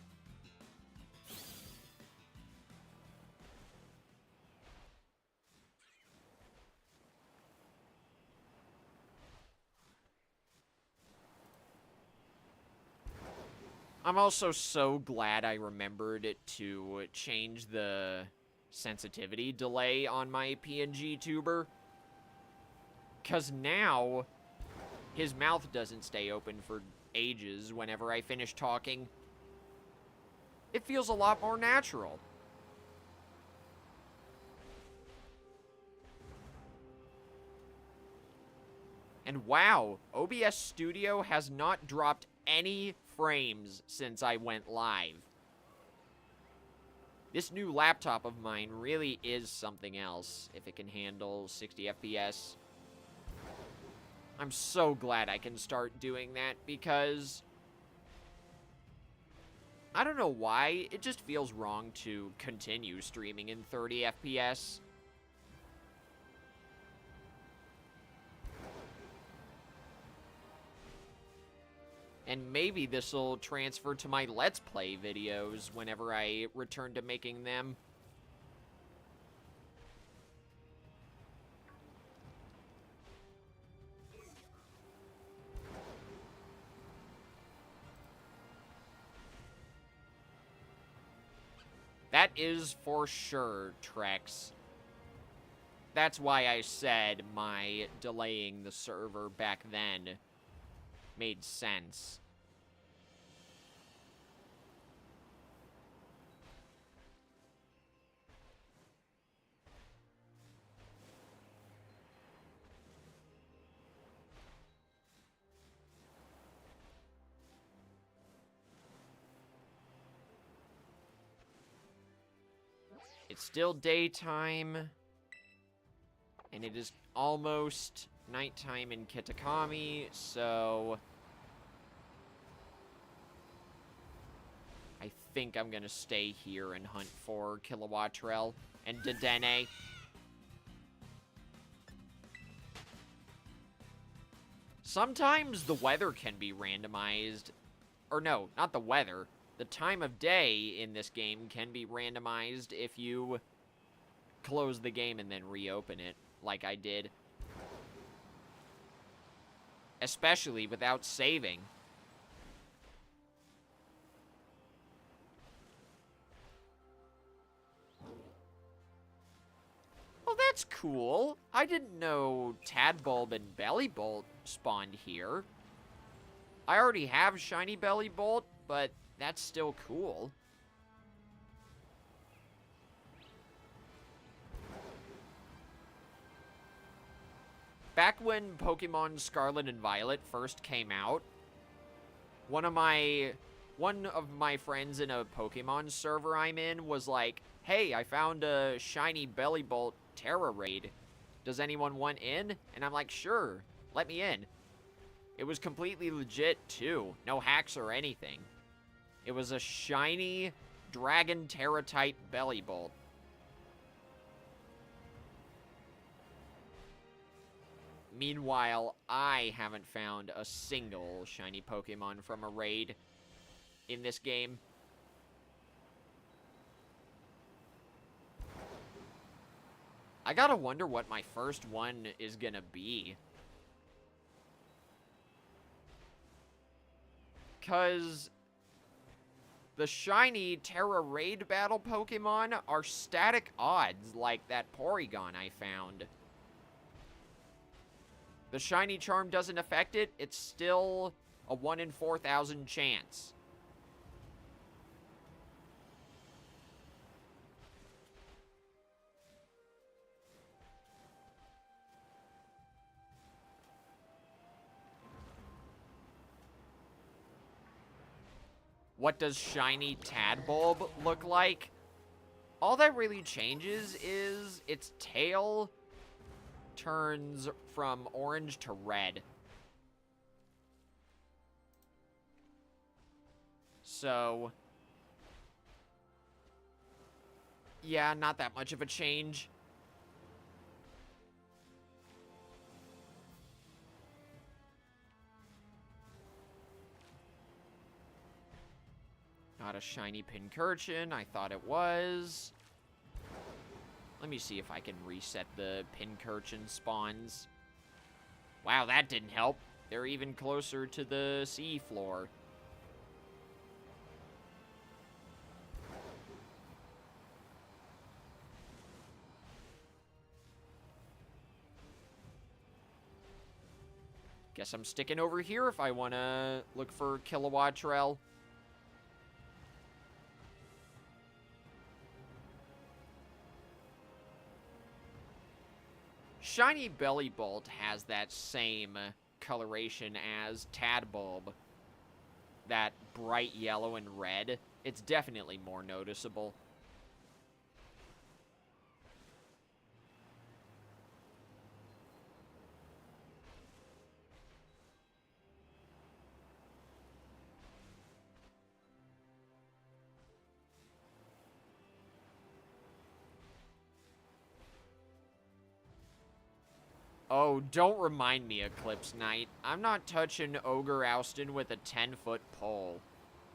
I'm also so glad I remembered to change the sensitivity delay on my PNG tuber. 'Cause now, his mouth doesn't stay open for ages whenever I finish talking. It feels a lot more natural. And wow, OBS Studio has not dropped any frames since I went live. This new laptop of mine really is something else if it can handle 60 FPS. I'm so glad I can start doing that because I don't know why, it just feels wrong to continue streaming in 30 FPS. And maybe this will transfer to my Let's Play videos whenever I return to making them. That is for sure, Trex. That's why I said my delaying the server back then made sense. It's still daytime, and it is almost nighttime in Kitakami, so I think I'm gonna stay here and hunt for Kilowattrel and Dedenne. Sometimes the weather can be randomized, or no, not the weather. The time of day in this game can be randomized if you close the game and then reopen it, like I did. Especially without saving. Oh, that's cool. I didn't know Tadbulb and Bellybolt spawned here. I already have Shiny Bellybolt, but that's still cool. Back when Pokemon Scarlet and Violet first came out, one of my friends in a Pokemon server I'm in was like, "Hey, I found a Shiny Bellybolt Terra raid. Does anyone want in?" And I'm like, "Sure, let me in." It was completely legit, too. No hacks or anything. It was a shiny Dragon Terra-type Belly Bolt. Meanwhile, I haven't found a single shiny Pokemon from a raid in this game. I gotta wonder what my first one is gonna be. Because the shiny Terra Raid battle Pokemon are static odds, like that Porygon I found. The shiny charm doesn't affect it, it's still a 1 in 4,000 chance. What does shiny Tadbulb look like? All that really changes is its tail turns from orange to red. So, yeah, not that much of a change. Not a shiny Pincurchin. I thought it was. Let me see if I can reset the Pincurchin spawns. Wow, that didn't help. They're even closer to the sea floor. Guess I'm sticking over here if I want to look for Kilowattrel. Shiny Belly Bolt has that same coloration as Tadbulb. That bright yellow and red. It's definitely more noticeable. Oh, don't remind me, Eclipse Knight. I'm not touching Ogre Oustin with a 10-foot pole.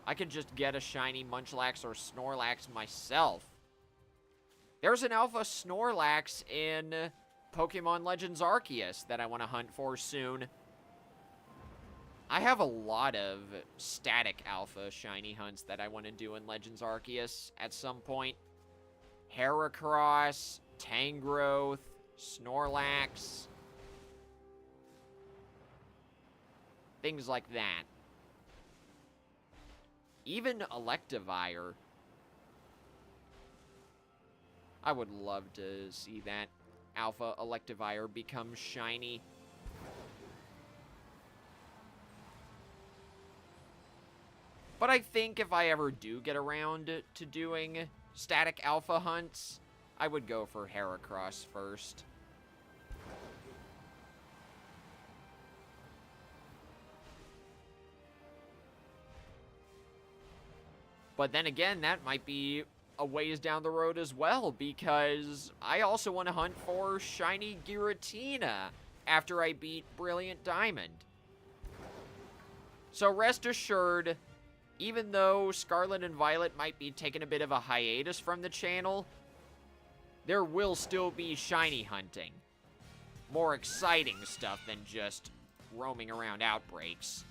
I could just get a shiny Munchlax or Snorlax myself. There's an alpha Snorlax in Pokemon Legends Arceus that I want to hunt for soon. I have a lot of static alpha shiny hunts that I want to do in Legends Arceus at some point. Heracross, Tangrowth, Snorlax. Things like that. Even Electivire. I would love to see that Alpha Electivire become shiny. But I think if I ever do get around to doing static Alpha hunts, I would go for Heracross first. But then again, that might be a ways down the road as well, because I also want to hunt for shiny Giratina after I beat Brilliant Diamond. So rest assured, even though Scarlet and Violet might be taking a bit of a hiatus from the channel, there will still be shiny hunting. More exciting stuff than just roaming around outbreaks.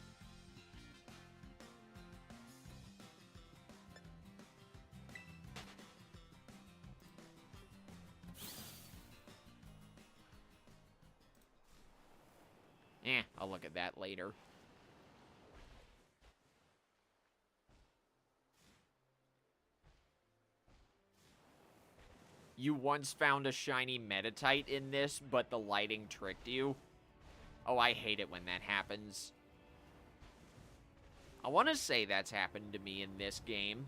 I'll look at that later. You once found a shiny Meditite in this, but the lighting tricked you. Oh, I hate it when that happens. I want to say that's happened to me in this game.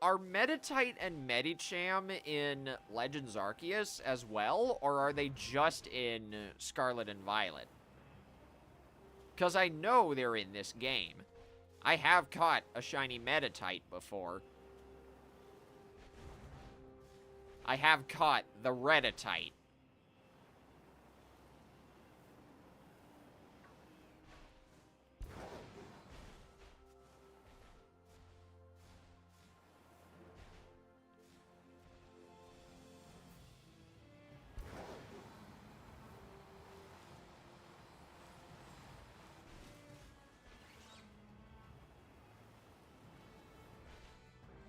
Are Meditite and Medicham in Legends Arceus as well, or are they just in Scarlet and Violet? Because I know they're in this game. I have caught a shiny Meditite before. I have caught the Reditite.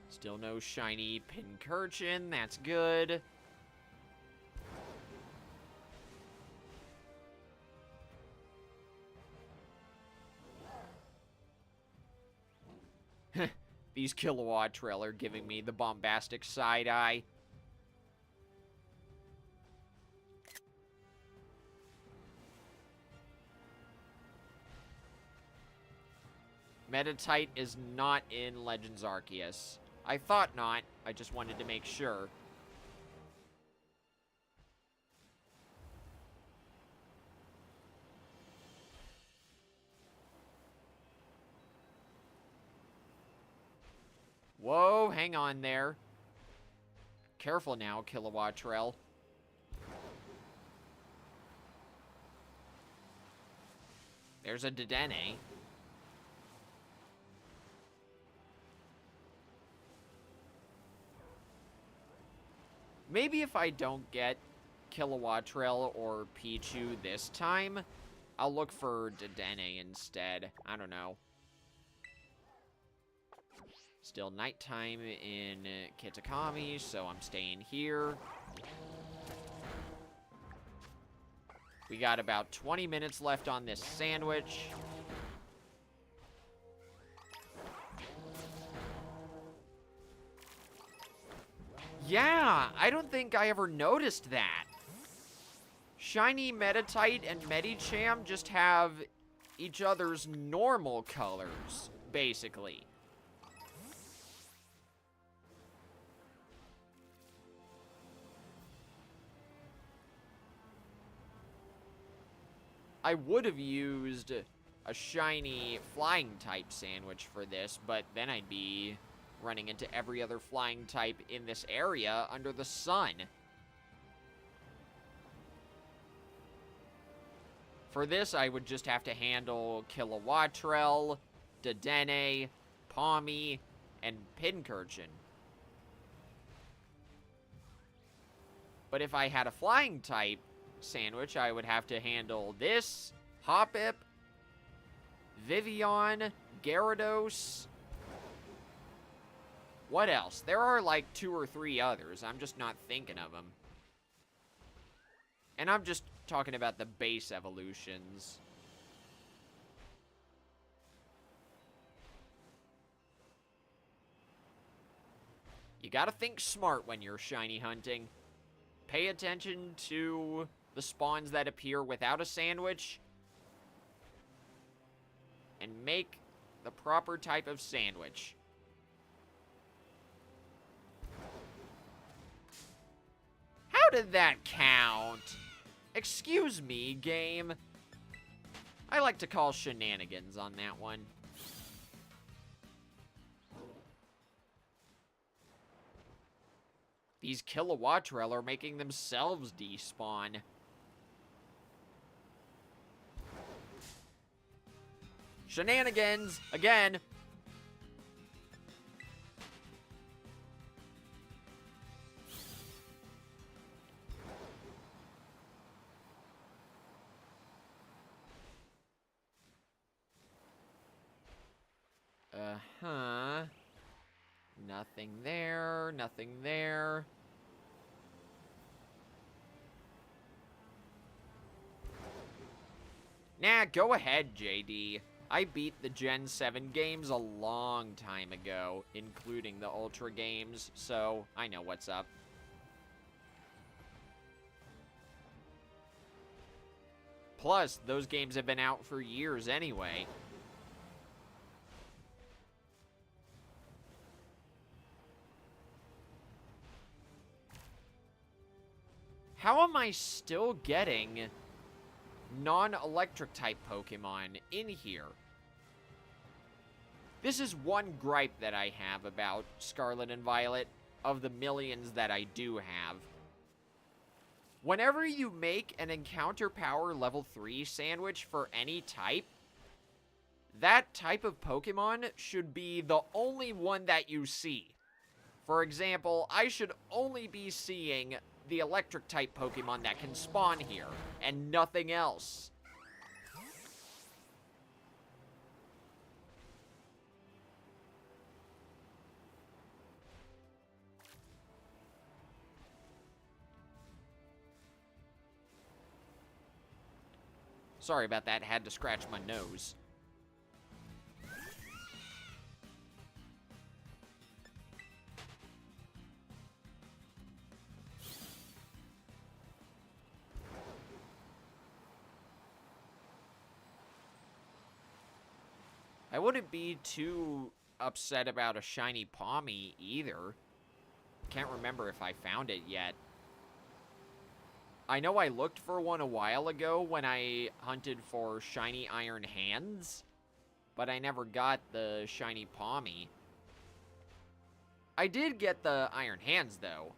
Still no shiny Pincurchin, that's good. These Kilowatt Trail are giving me the bombastic side-eye. Meditite is not in Legends Arceus. I thought not. I just wanted to make sure. Whoa, hang on there. Careful now, Kilowatt Trail. There's a Dedenne. Maybe if I don't get Kilowatt Trail or Pichu this time, I'll look for Dedenne instead. I don't know. Still nighttime in Kitakami, so I'm staying here. We got about 20 minutes left on this sandwich. Yeah, I don't think I ever noticed that. Shiny Meditite and Medicham just have each other's normal colors, basically. I would have used a shiny flying type sandwich for this, but then I'd be running into every other flying type in this area under the sun. For this, I would just have to handle Kilowatt Trail, Dedenne, Palmy, and Pincurchin. But if I had a flying type sandwich, I would have to handle this, Hoppip, Vivian, Gyarados. What else? There are like 2 or 3 others. I'm just not thinking of them. And I'm just talking about the base evolutions. You gotta think smart when you're shiny hunting. Pay attention to the spawns that appear without a sandwich. And make the proper type of sandwich. How did that count? Excuse me, game. I like to call shenanigans on that one. These Kilowatt Trail are making themselves despawn. Shenanigans! Again! Uh-huh. Nothing there, nothing there. Nah, go ahead, JD. I beat the Gen 7 games a long time ago, including the Ultra games, so I know what's up. Plus, those games have been out for years anyway. How am I still getting non-electric type Pokemon in here? This is one gripe that I have about Scarlet and Violet, of the millions that I do have. Whenever you make an encounter power level 3 sandwich for any type, that type of Pokemon should be the only one that you see. For example, I should only be seeing the electric type Pokemon that can spawn here, and nothing else. Sorry about that, had to scratch my nose. I wouldn't be too upset about a shiny Pawmi either. Can't remember if I found it yet. I know I looked for one a while ago when I hunted for shiny Iron Hands, but I never got the shiny Pawmi. I did get the Iron Hands, though.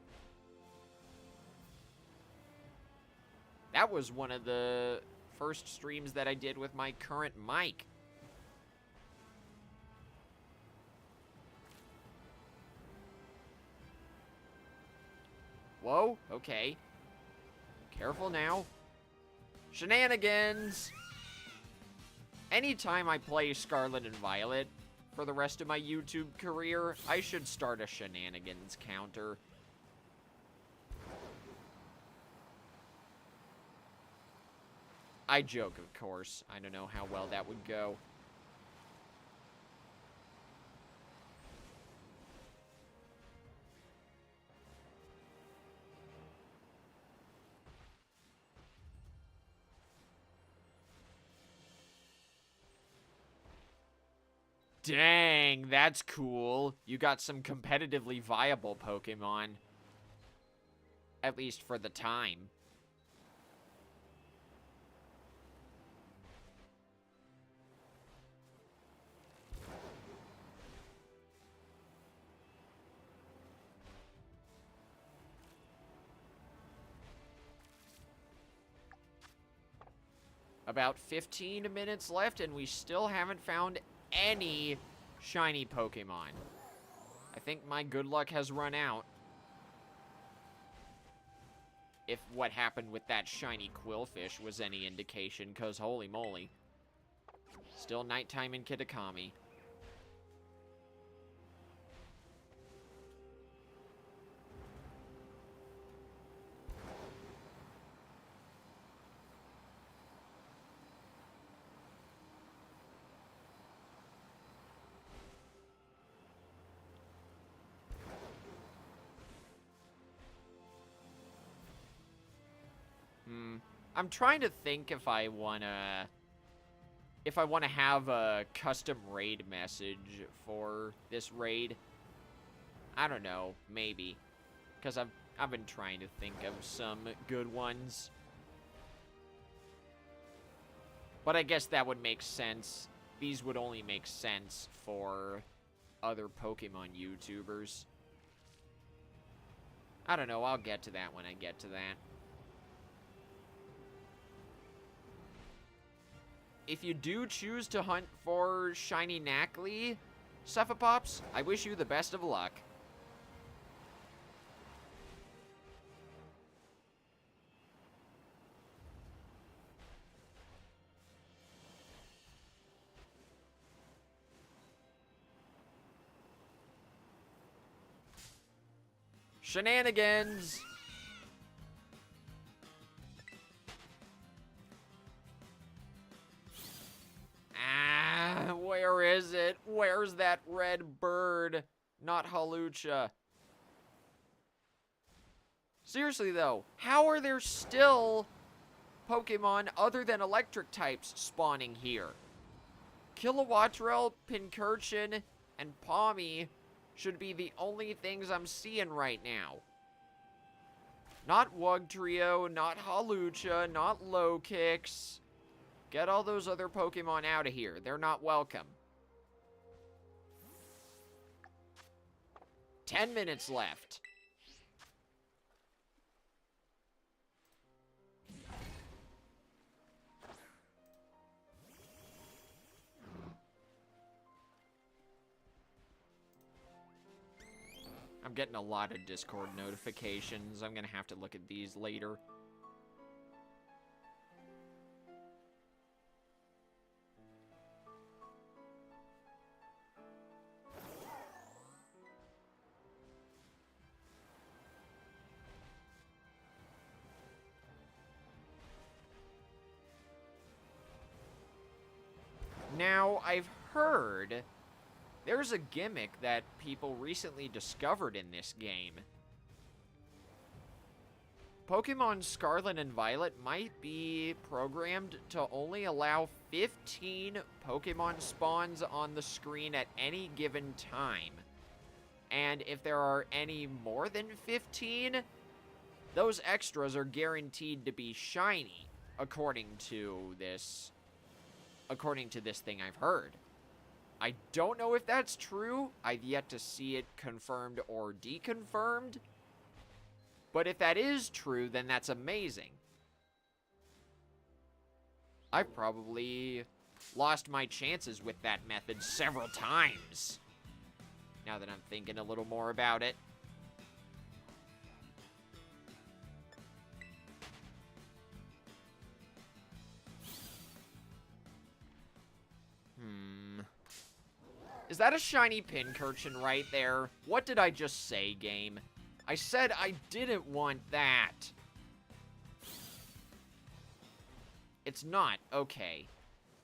That was one of the first streams that I did with my current mic. Whoa, okay. Careful now. Shenanigans! Anytime I play Scarlet and Violet for the rest of my YouTube career, I should start a shenanigans counter. I joke, of course. I don't know how well that would go. Dang, that's cool. You got some competitively viable Pokemon. At least for the time. About 15 minutes left, and we still haven't found any shiny Pokemon. I think my good luck has run out. If what happened with that shiny Quillfish was any indication, because holy moly. Still nighttime in Kitakami. I'm trying to think if I wanna have a custom raid message for this raid. I don't know, maybe. Because I've been trying to think of some good ones. But I guess that would make sense. These would only make sense for other Pokemon YouTubers. I don't know, I'll get to that when I get to that. If you do choose to hunt for shiny Nacli, Cephapops, I wish you the best of luck. Shenanigans! Where is it? Where's that red bird? Not Halucha. Seriously, though, how are there still Pokemon other than electric types spawning here? Kilowattrel, Pincurchin, and Pawmi should be the only things I'm seeing right now. Not Wugtrio, not Hawlucha, not Lokix. Get all those other Pokemon out of here. They're not welcome. 10 minutes left. I'm getting a lot of Discord notifications. I'm gonna have to look at these later. Now, I've heard there's a gimmick that people recently discovered in this game. Pokemon Scarlet and Violet might be programmed to only allow 15 Pokemon spawns on the screen at any given time. And if there are any more than 15, those extras are guaranteed to be shiny, according to this thing I've heard. I don't know if that's true. I've yet to see it confirmed or deconfirmed. But if that is true, then that's amazing. I've probably lost my chances with that method several times, now that I'm thinking a little more about it. Is that a shiny Pincurchin right there? What did I just say, game? I said I didn't want that. It's not. Okay.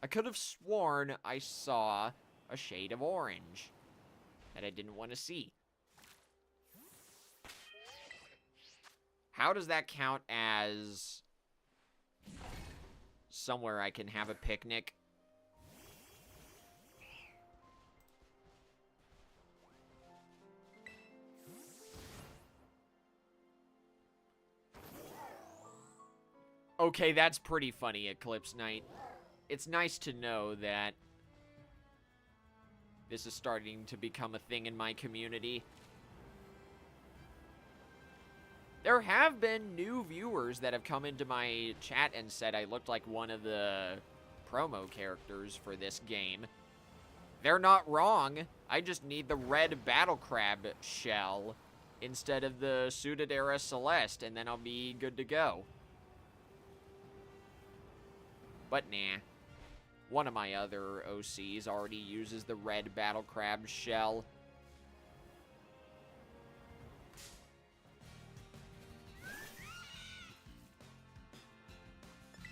I could have sworn I saw a shade of orange that I didn't want to see. How does that count as somewhere I can have a picnic? Okay, that's pretty funny, Eclipse Knight. It's nice to know that this is starting to become a thing in my community. There have been new viewers that have come into my chat and said I looked like one of the promo characters for this game. They're not wrong. I just need the red Battle Crab shell instead of the Sudadera Celeste, and then I'll be good to go. But nah. One of my other OCs already uses the red Battle Crab shell.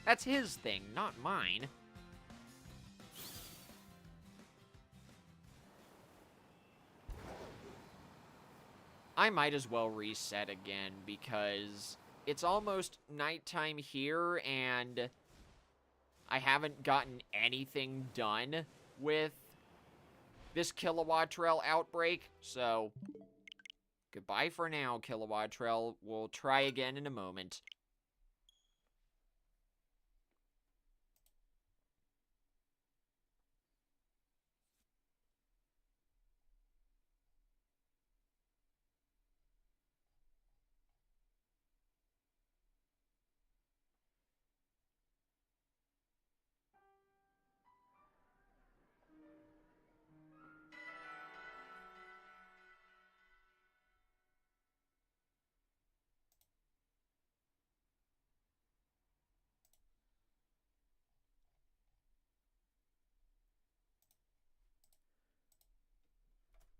That's his thing, not mine. I might as well reset again because it's almost nighttime here and I haven't gotten anything done with this Kilowattrel outbreak, so goodbye for now, Kilowattrel. We'll try again in a moment.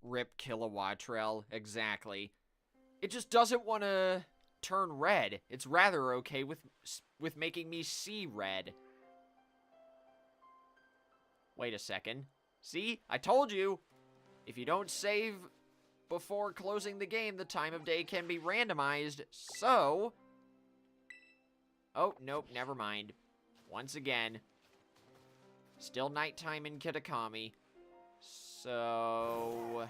Rip Kilowattrel, exactly. It just doesn't want to turn red. It's rather okay with making me see red. Wait a second. See? I told you! If you don't save before closing the game, the time of day can be randomized, so... Oh, nope, never mind. Once again. Still nighttime in Kitakami. So...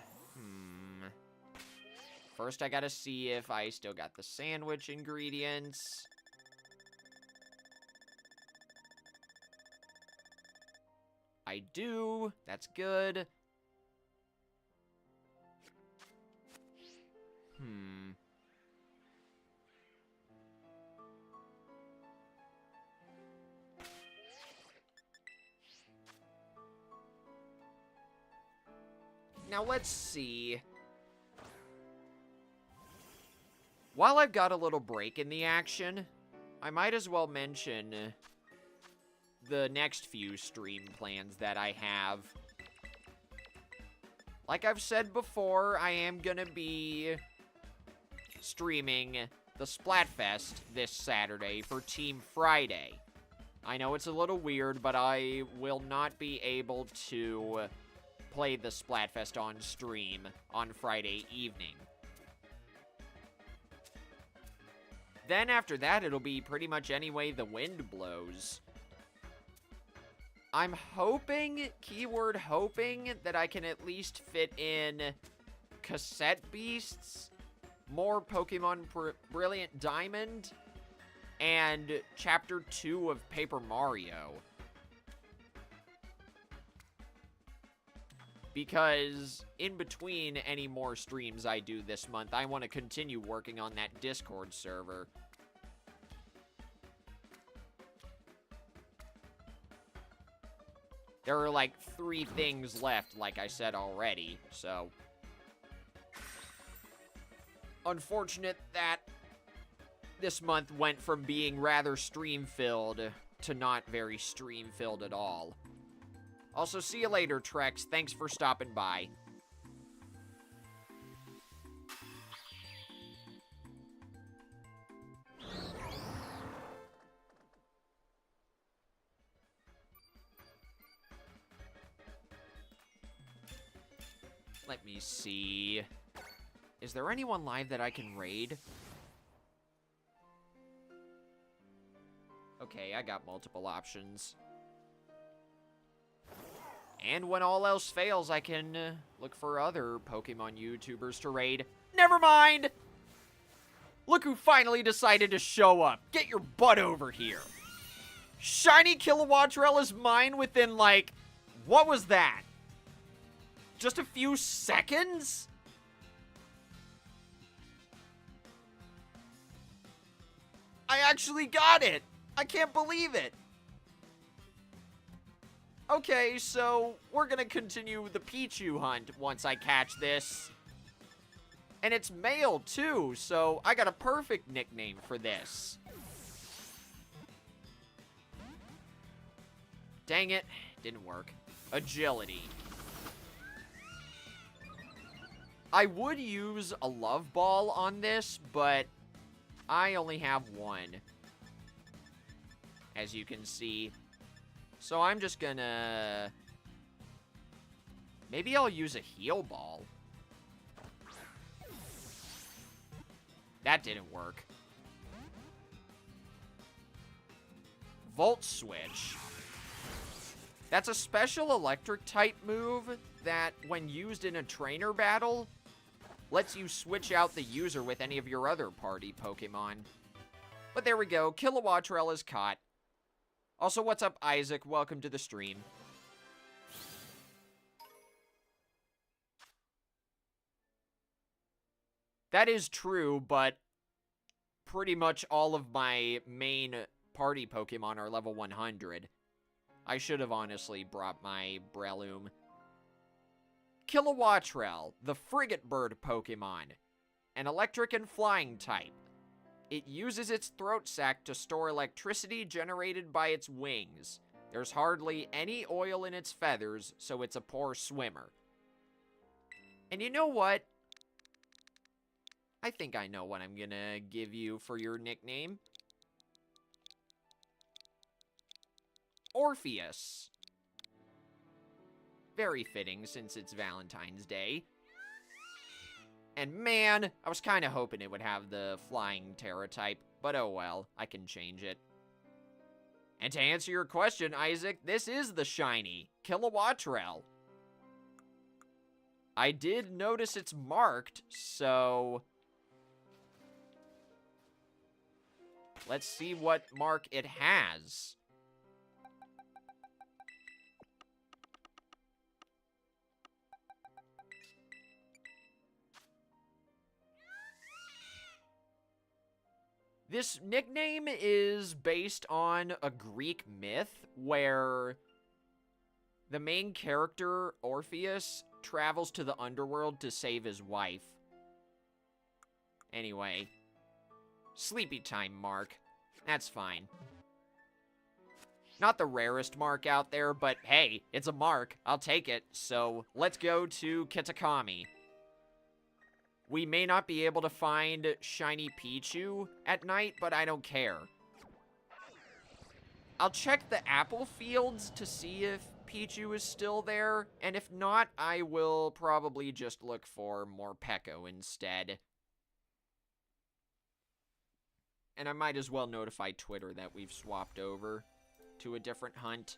first I gotta see if I still got the sandwich ingredients. I do. That's good. Now let's see. While I've got a little break in the action, I might as well mention the next few stream plans that I have. Like I've said before, I am gonna be streaming the Splatfest this Saturday for Team Friday. I know it's a little weird, but I will not be able to play the Splatfest on stream on Friday evening. Then after that, it'll be pretty much any way the wind blows. I'm hoping, keyword hoping, that I can at least fit in Cassette Beasts, more Pokemon Brilliant Diamond, and Chapter 2 of Paper Mario. Because in between any more streams I do this month, I want to continue working on that Discord server. There are like 3 things left, like I said already, so unfortunate that this month went from being rather stream-filled to not very stream-filled at all. Also, see you later, Trex. Thanks for stopping by. Let me see. Is there anyone live that I can raid? Okay, I got multiple options. And when all else fails, I can look for other Pokemon YouTubers to raid. Never mind! Look who finally decided to show up. Get your butt over here. Shiny Kilowattrel is mine within, like, what was that? Just a few seconds? I actually got it! I can't believe it! Okay, so we're gonna continue the Pichu hunt once I catch this. And it's male, too, so I got a perfect nickname for this. Dang it, didn't work. Agility. I would use a love ball on this, but I only have one, as you can see. So I'm just gonna... maybe I'll use a heal ball. That didn't work. Volt Switch. That's a special electric type move that, when used in a trainer battle, lets you switch out the user with any of your other party Pokemon. But there we go, Kilowattrel is caught. Also, what's up, Isaac? Welcome to the stream. That is true, but pretty much all of my main party Pokemon are level 100. I should have honestly brought my Breloom. Kilowattrel, the Frigate Bird Pokemon. An electric and flying type. It uses its throat sac to store electricity generated by its wings. There's hardly any oil in its feathers, so it's a poor swimmer. And you know what? I think I know what I'm gonna give you for your nickname. Orpheus. Very fitting since it's Valentine's Day. And man, I was kind of hoping it would have the flying Terra type, but oh well, I can change it. And to answer your question, Isaac, this is the shiny Kilowattrel. I did notice it's marked, so let's see what mark it has. This nickname is based on a Greek myth where the main character, Orpheus, travels to the underworld to save his wife. Anyway, sleepy time mark. That's fine. Not the rarest mark out there, but hey, it's a mark. I'll take it. So let's go to Kitakami. We may not be able to find Shiny Pichu at night, but I don't care. I'll check the apple fields to see if Pichu is still there, and if not, I will probably just look for Morpeko instead. And I might as well notify Twitter that we've swapped over to a different hunt.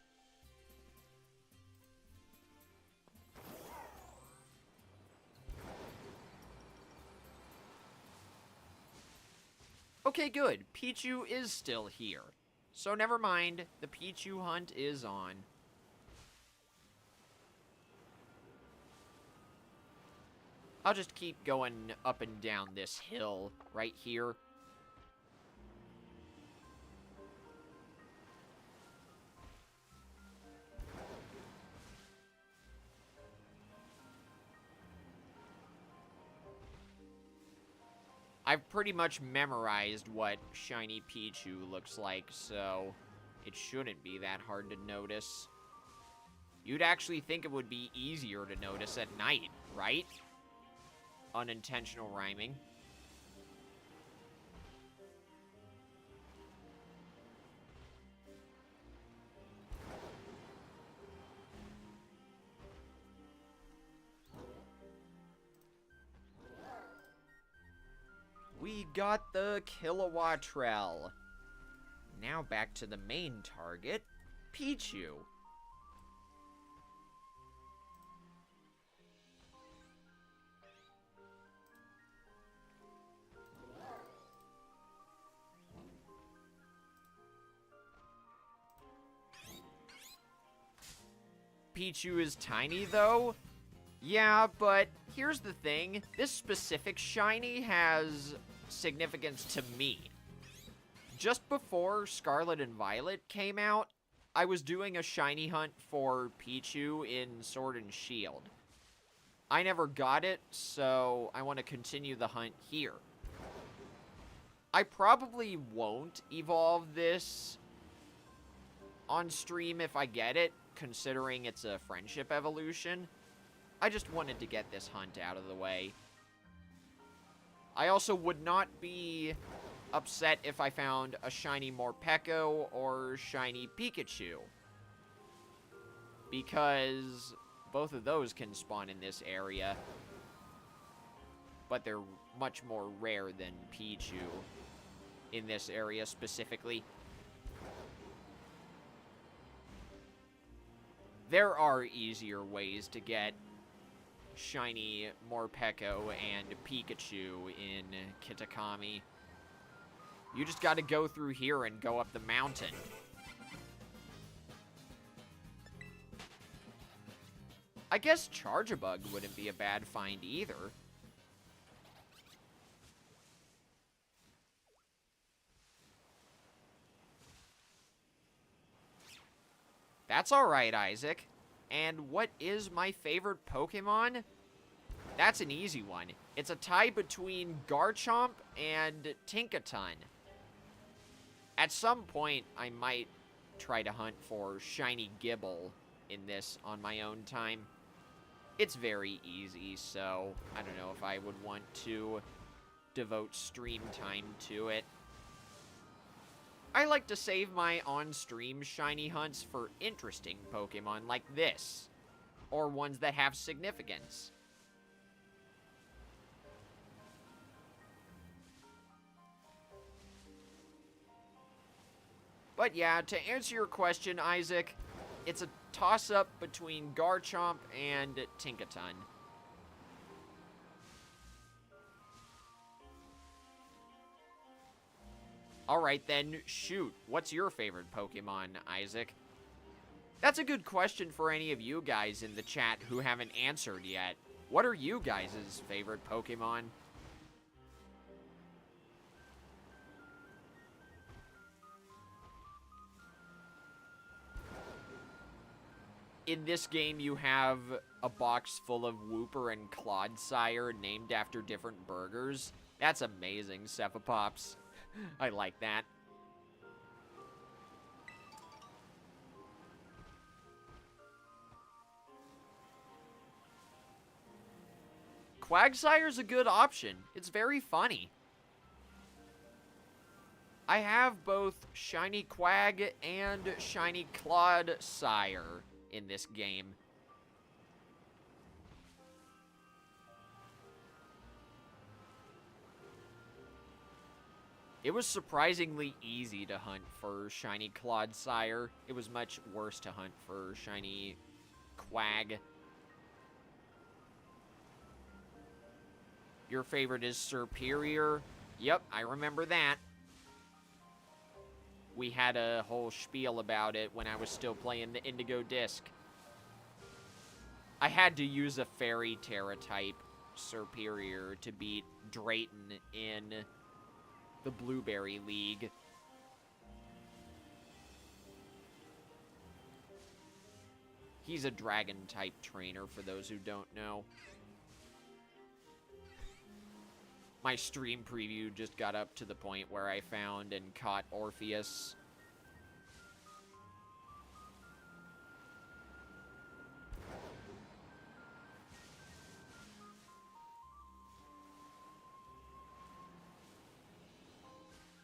Okay, good. Pichu is still here. So never mind, the Pichu hunt is on. I'll just keep going up and down this hill right here. I've pretty much memorized what Shiny Pichu looks like, so it shouldn't be that hard to notice. You'd actually think it would be easier to notice at night, right? Unintentional rhyming. We got the Kilowattrel. Now back to the main target, Pichu. Pichu is tiny, though. Yeah, but here's the thing. This specific shiny has significance to me. Just before Scarlet and Violet came out, I was doing a shiny hunt for Pichu in Sword and Shield. I never got it, so I want to continue the hunt here. I probably won't evolve this on stream if I get it, considering it's a friendship evolution. I just wanted to get this hunt out of the way. I also would not be upset if I found a shiny Morpeko or shiny Pikachu, because both of those can spawn in this area, but they're much more rare than Pichu in this area specifically. There are easier ways to get shiny Morpeko and Pikachu in Kitakami. You just gotta go through here and go up the mountain. I guess Charjabug wouldn't be a bad find either. That's alright, Isaac. And what is my favorite Pokemon? That's an easy one. It's a tie between Garchomp and Tinkaton. At some point, I might try to hunt for Shiny Gibble in this on my own time. It's very easy, so I don't know if I would want to devote stream time to it. I like to save my on-stream shiny hunts for interesting Pokemon like this, or ones that have significance. But yeah, to answer your question, Isaac, it's a toss-up between Garchomp and Tinkaton. Alright then, shoot. What's your favorite Pokemon, Isaac? That's a good question for any of you guys in the chat who haven't answered yet. What are you guys' favorite Pokemon? In this game, you have a box full of Wooper and Clodsire named after different burgers. That's amazing, Cephapops. I like that. Quagsire's a good option. It's very funny. I have both Shiny Quag and Shiny Clodsire in this game. It was surprisingly easy to hunt for Shiny Clodsire. It was much worse to hunt for Shiny Quag. Your favorite is Superior. Yep, I remember that. We had a whole spiel about it when I was still playing the Indigo Disc. I had to use a Fairy Terra type Superior to beat Drayton in the Blueberry League. He's a dragon type trainer for those who don't know. My stream preview just got up to the point where I found and caught Orpheus.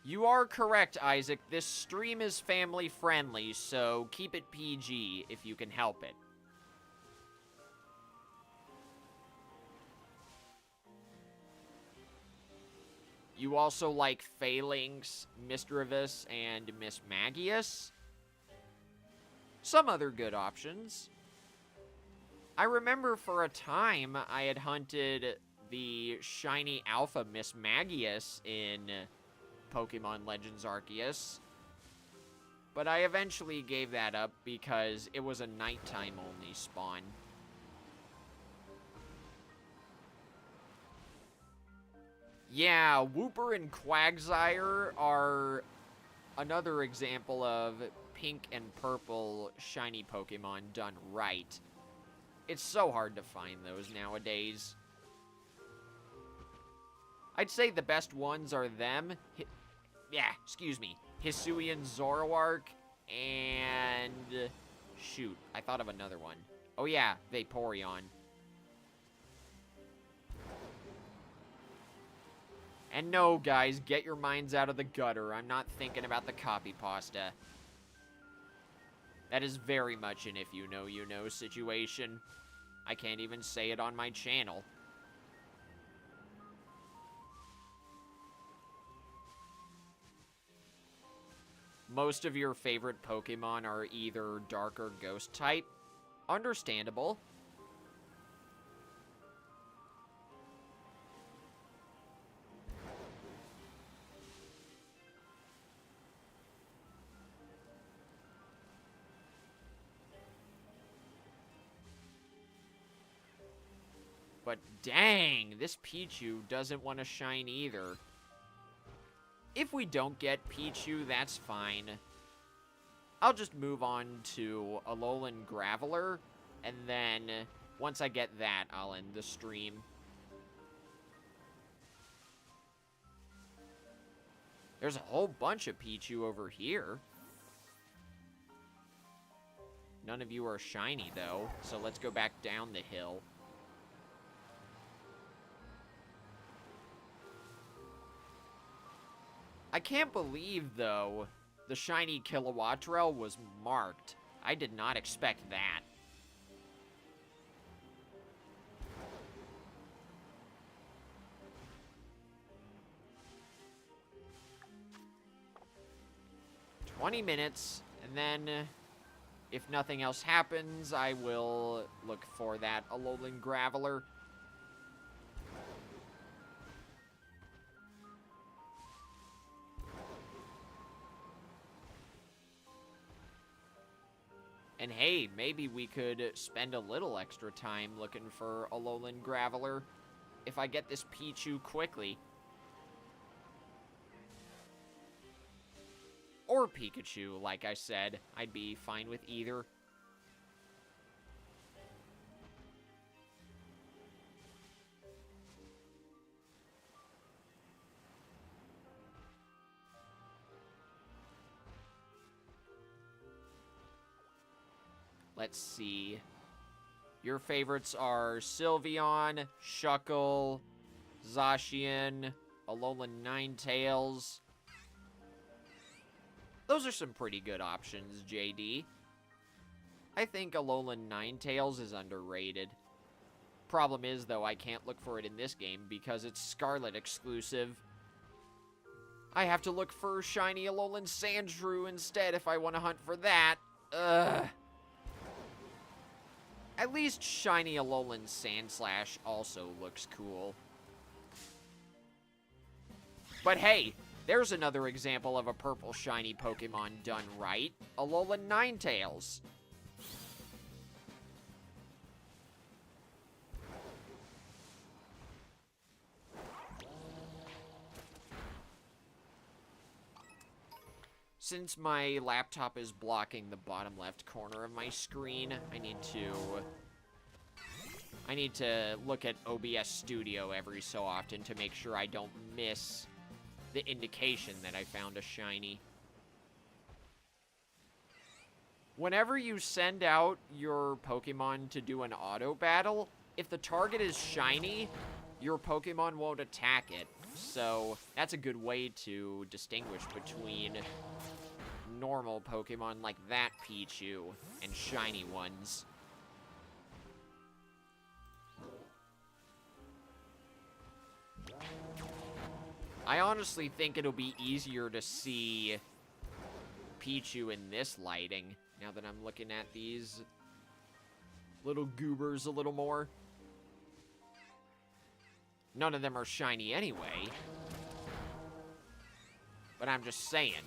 You are correct, Isaac. This stream is family friendly, so keep it PG if you can help it. You also like Phalanx, Misdreavus, and Mismagius? Some other good options. I remember for a time I had hunted the shiny alpha Mismagius in Pokemon Legends Arceus, but I eventually gave that up because it was a nighttime only spawn. Yeah, Wooper and Quagsire are another example of pink and purple shiny Pokemon done right. It's so hard to find those nowadays. I'd say the best ones are them. Hisuian Zoroark and... Shoot, I thought of another one. Oh yeah, Vaporeon. And no, guys, get your minds out of the gutter. I'm not thinking about the copy pasta. That is very much an if you know situation. I can't even say it on my channel. Most of your favorite Pokemon are either Dark or Ghost type. Understandable. But dang, this Pichu doesn't want to shine either. If we don't get Pichu, that's fine. I'll just move on to Alolan Graveler, and then once I get that, I'll end the stream. There's a whole bunch of Pichu over here. None of you are shiny, though, so let's go back down the hill. I can't believe, though, the shiny Kilowattrel was marked. I did not expect that. $20, and then, if nothing else happens, I will look for that Alolan Graveler. And hey, maybe we could spend a little extra time looking for a Alolan Graveler if I get this Pichu quickly. Or Pikachu, like I said. I'd be fine with either. Let's see. Your favorites are Sylveon, Shuckle, Zacian, Alolan Ninetales. Those are some pretty good options, JD. I think Alolan Ninetales is underrated. Problem is, though, I can't look for it in this game because it's Scarlet exclusive. I have to look for Shiny Alolan Sandshrew instead if I want to hunt for that. Ugh. At least Shiny Alolan Sandslash also looks cool. But hey, there's another example of a purple shiny Pokemon done right. Alolan Ninetales. Since my laptop is blocking the bottom left corner of my screen, I need to look at OBS Studio every so often to make sure I don't miss the indication that I found a shiny. Whenever you send out your Pokemon to do an auto battle, if the target is shiny, your Pokemon won't attack it. So that's a good way to distinguish between normal Pokemon like that Pichu and shiny ones. I honestly think it'll be easier to see Pichu in this lighting, now that I'm looking at these little goobers a little more. None of them are shiny anyway. But I'm just saying.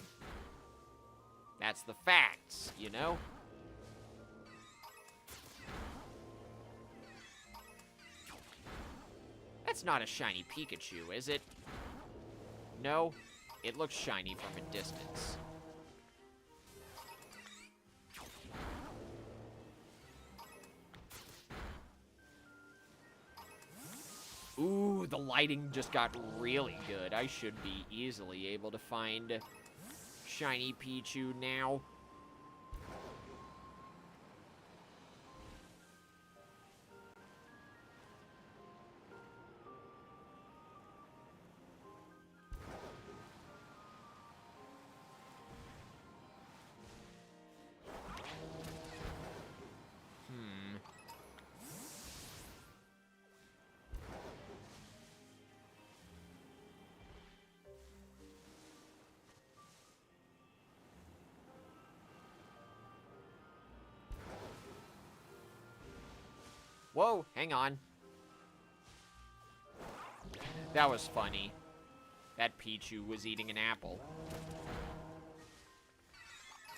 That's the facts, you know? That's not a shiny Pikachu, is it? No, it looks shiny from a distance. Ooh, the lighting just got really good. I should be easily able to find shiny Pichu now. Whoa, hang on. That was funny. That Pichu was eating an apple.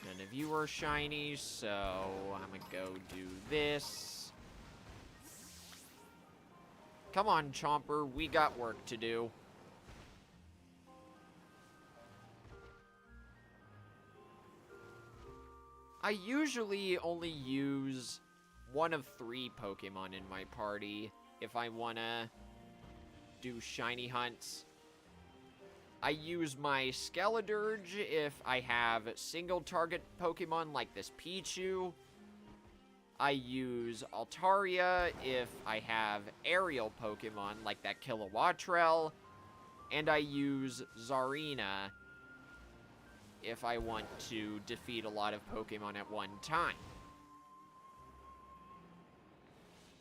None of you are shiny, so I'm gonna go do this. Come on, Chomper, we got work to do. I usually only use one of 3 Pokemon in my party if I wanna do shiny hunts. I use my Skeledirge if I have single target Pokemon like this Pichu. I use Altaria if I have aerial Pokemon like that Kilowattrel. And I use Zarina if I want to defeat a lot of Pokemon at one time.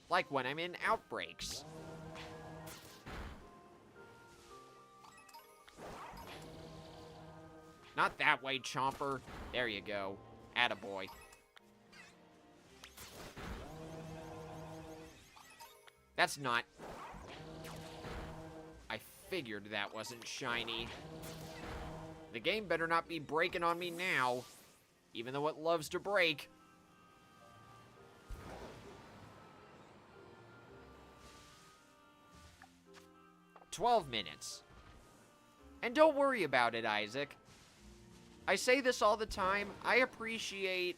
Like when I'm in Outbreaks. Not that way, Chomper. There you go. Attaboy. That's not... I figured that wasn't shiny. The game better not be breaking on me now, even though it loves to break. 12 minutes. And don't worry about it, Isaac. I say this all the time. I appreciate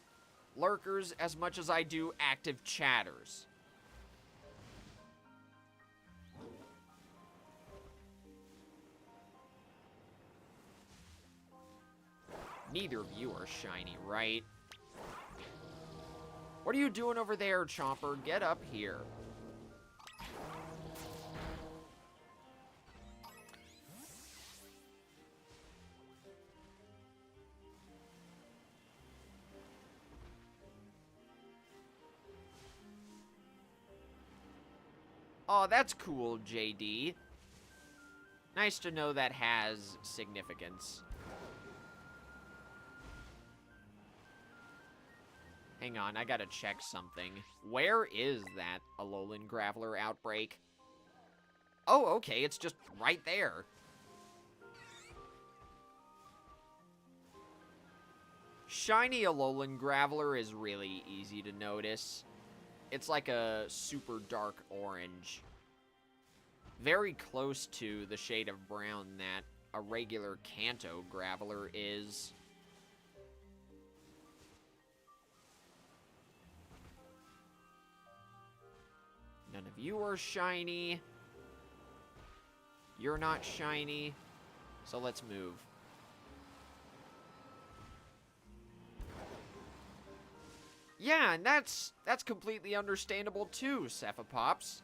lurkers as much as I do active chatters. Neither of you are shiny, right? What are you doing over there, Chomper? Get up here. Oh, that's cool, JD. Nice to know that has significance. Hang on, I gotta check something. Where is that Alolan Graveler outbreak? Oh, okay, it's just right there. Shiny Alolan Graveler is really easy to notice. It's like a super dark orange. Very close to the shade of brown that a regular Kanto Graveler is. None of you are shiny. You're not shiny. So let's move. Yeah, and that's completely understandable too, Cephapops.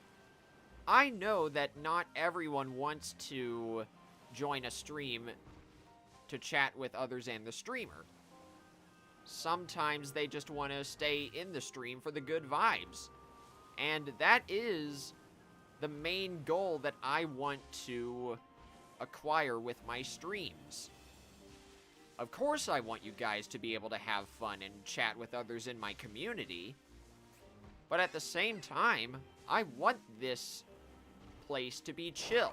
I know that not everyone wants to join a stream to chat with others and the streamer. Sometimes they just want to stay in the stream for the good vibes. And that is the main goal that I want to acquire with my streams. Of course I want you guys to be able to have fun and chat with others in my community. But at the same time, I want this place to be chill.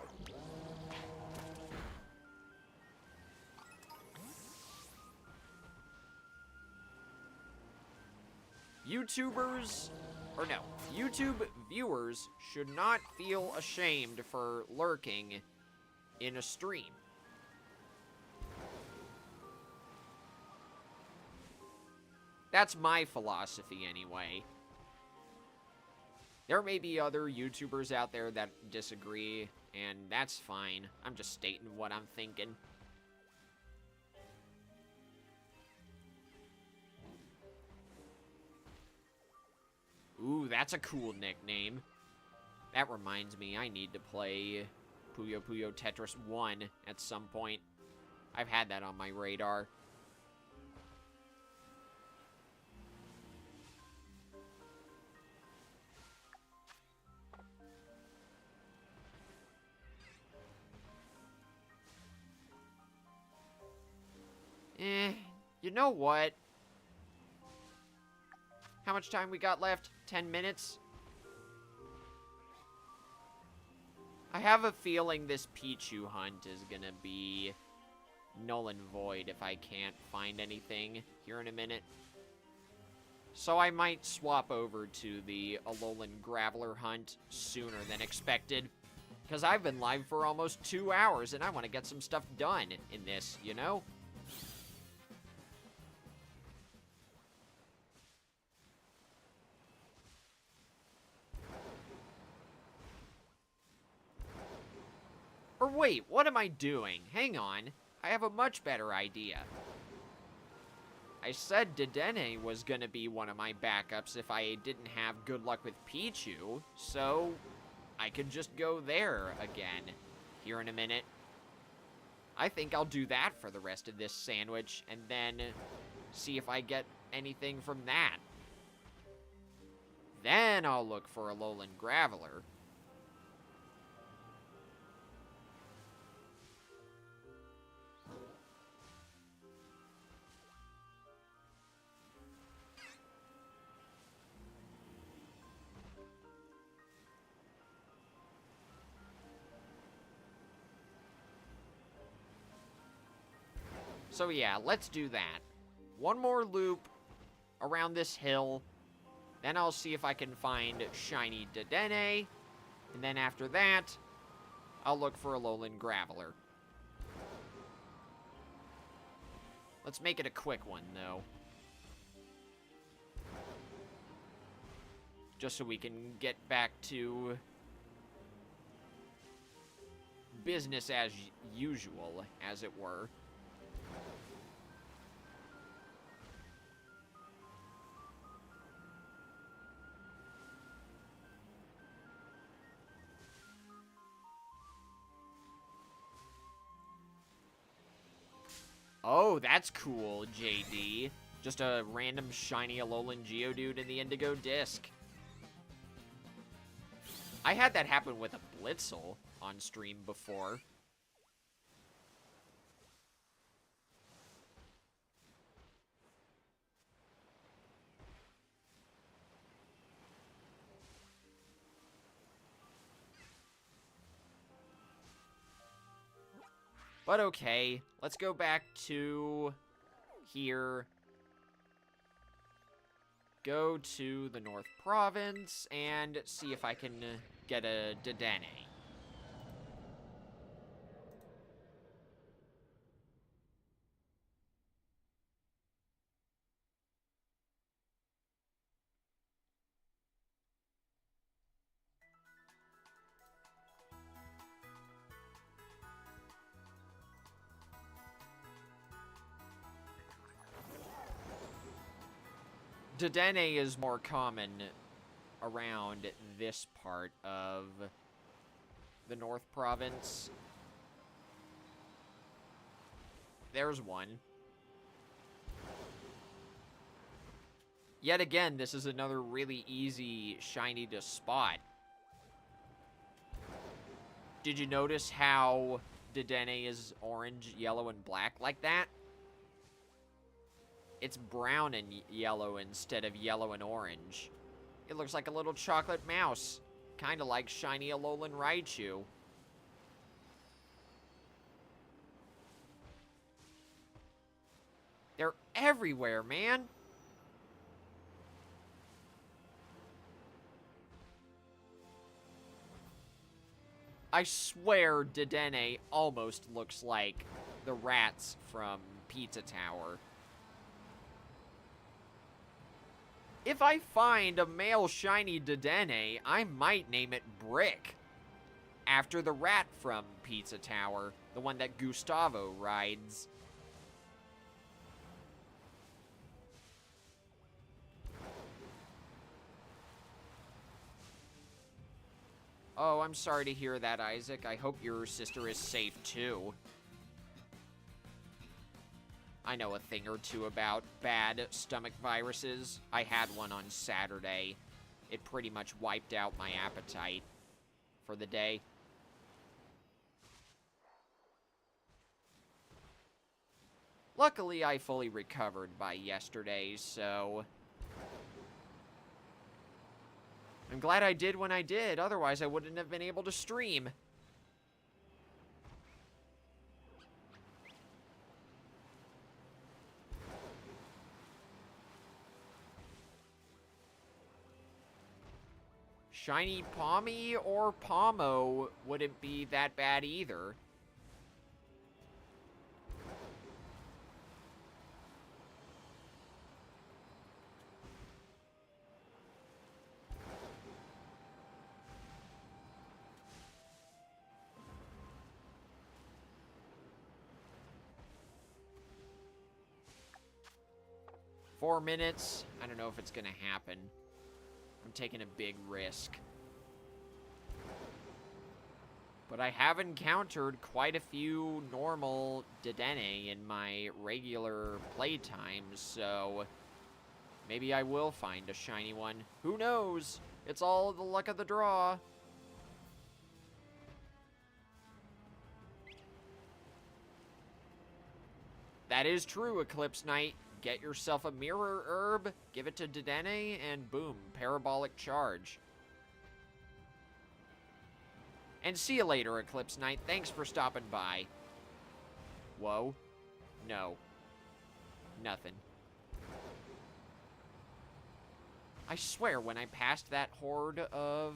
YouTubers, or no, YouTube viewers should not feel ashamed for lurking in a stream. That's my philosophy anyway. There may be other YouTubers out there that disagree, and that's fine. I'm just stating what I'm thinking. Ooh, that's a cool nickname. That reminds me, I need to play Puyo Puyo Tetris 1 at some point. I've had that on my radar. You know what? How much time we got left? 10 minutes? I have a feeling this Pichu hunt is gonna be null and void if I can't find anything here in a minute. So I might swap over to the Alolan Graveler hunt sooner than expected. Because I've been live for almost 2 hours and I want to get some stuff done in this, you know? Or wait, what am I doing? Hang on. I have a much better idea. I said Dedenne was gonna be one of my backups if I didn't have good luck with Pichu, so I could just go there again here in a minute. I think I'll do that for the rest of this sandwich, and then see if I get anything from that. Then I'll look for a Alolan Graveler. So yeah, let's do that. One more loop around this hill. Then I'll see if I can find Shiny Dedenne. And then after that, I'll look for a lowland graveler. Let's make it a quick one, though. Just so we can get back to business as usual, as it were. Oh, that's cool, JD. Just a random shiny Alolan Geodude in the Indigo Disc. I had that happen with a Blitzel on stream before. But okay, let's go back to here. Go to the North Province and see if I can get a Dedenne. Dedenne is more common around this part of the North Province. There's one. Yet again, this is another really easy shiny to spot. Did you notice how Dedenne is orange, yellow, and black like that? It's brown and yellow instead of yellow and orange. It looks like a little chocolate mouse. Kind of like shiny Alolan Raichu. They're everywhere, man. I swear Dedenne almost looks like the rats from Pizza Tower. If I find a male shiny Dedenne, I might name it Brick. After the rat from Pizza Tower, the one that Gustavo rides. Oh, I'm sorry to hear that, Isaac. I hope your sister is safe, too. I know a thing or two about bad stomach viruses. I had one on Saturday. It pretty much wiped out my appetite for the day. Luckily, I fully recovered by yesterday, so I'm glad I did when I did. Otherwise, I wouldn't have been able to stream. Shiny Pommy or Pommo wouldn't be that bad either. Four minutes. I don't know if it's gonna happen. I'm taking a big risk. But I have encountered quite a few normal Dedenne in my regular playtimes, so maybe I will find a shiny one. Who knows? It's all the luck of the draw. That is true, Eclipse Knight. Get yourself a Mirror Herb, give it to Dedenne, and boom, Parabolic Charge. And see you later, Eclipse Knight. Thanks for stopping by. Whoa. No. Nothing. I swear, when I passed that horde of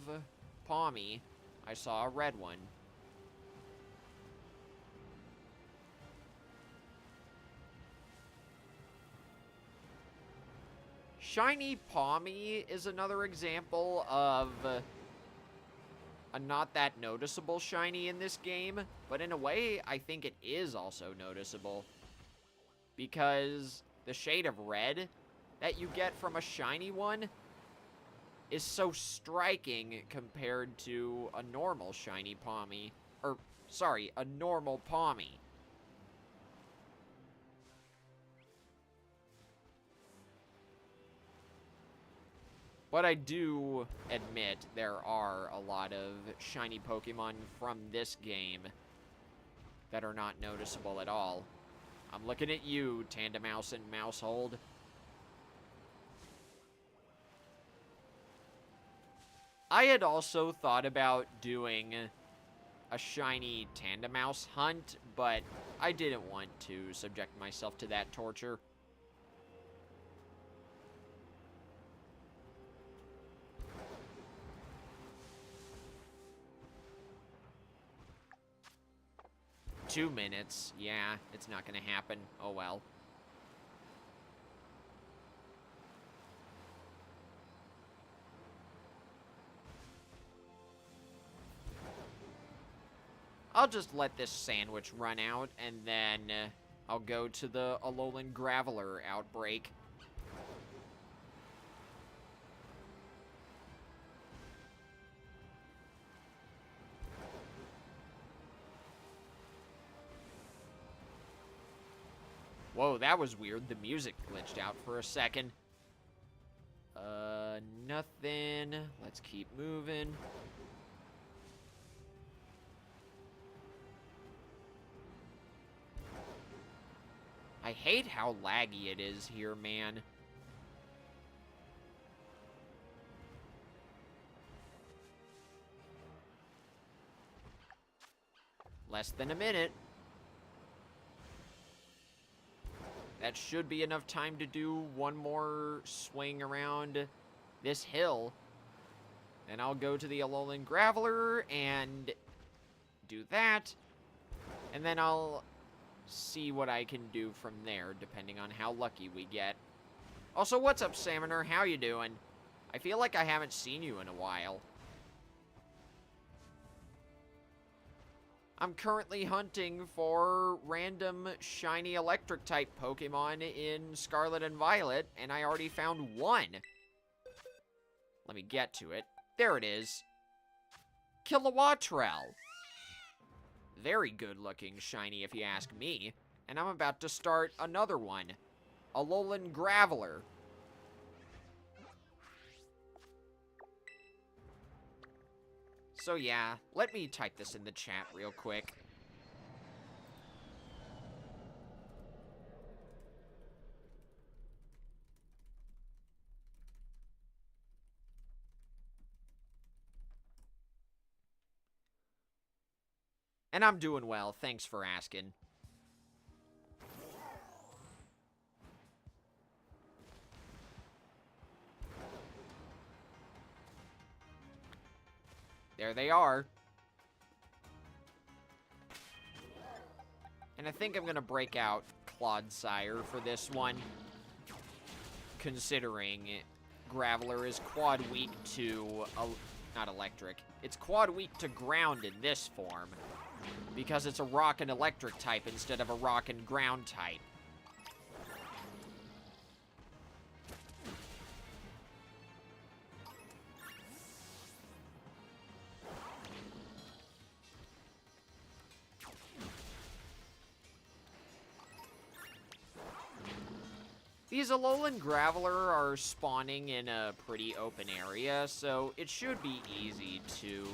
Pommy, I saw a red one. Shiny Palmy is another example of a not that noticeable shiny in this game, but in a way, I think it is also noticeable. Because the shade of red that you get from a shiny one is so striking compared to a normal shiny Palmy. Or, sorry, a normal Palmy. But I do admit there are a lot of shiny Pokemon from this game that are not noticeable at all. I'm looking at you, Tandemouse and Mousehold. I had also thought about doing a shiny Tandemouse hunt, but I didn't want to subject myself to that torture. Two minutes. Yeah, it's not gonna happen. Oh well. I'll just let this sandwich run out, and then I'll go to the Alolan Graveler outbreak. Whoa, that was weird. The music glitched out for a second. Nothing. Let's keep moving. I hate how laggy it is here, man. Less than a minute. That should be enough time to do one more swing around this hill. Then I'll go to the Alolan Graveler and do that. And then I'll see what I can do from there, depending on how lucky we get. Also, what's up, Salmoner? How you doing? I feel like I haven't seen you in a while. I'm currently hunting for random shiny electric type Pokemon in Scarlet and Violet, and I already found one. Let me get to it. There it is. Kilowattrel. Very good looking shiny if you ask me. And I'm about to start another one. Alolan Graveler. So yeah, let me type this in the chat real quick. And I'm doing well, thanks for asking. There they are. And I think I'm going to break out Clodsire for this one. Considering Graveler is quad weak to... not electric. It's quad weak to ground in this form. Because it's a rock and electric type instead of a rock and ground type. These Alolan Graveler are spawning in a pretty open area, so it should be easy to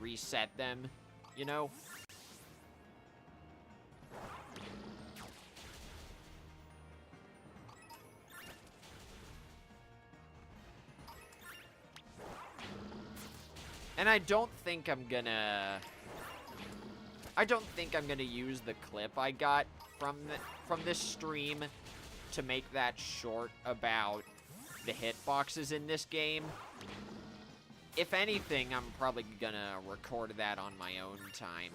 reset them, you know? And I don't think I'm gonna use the clip I got from this stream to make that short about the hitboxes in this game. If anything, I'm probably gonna record that on my own time.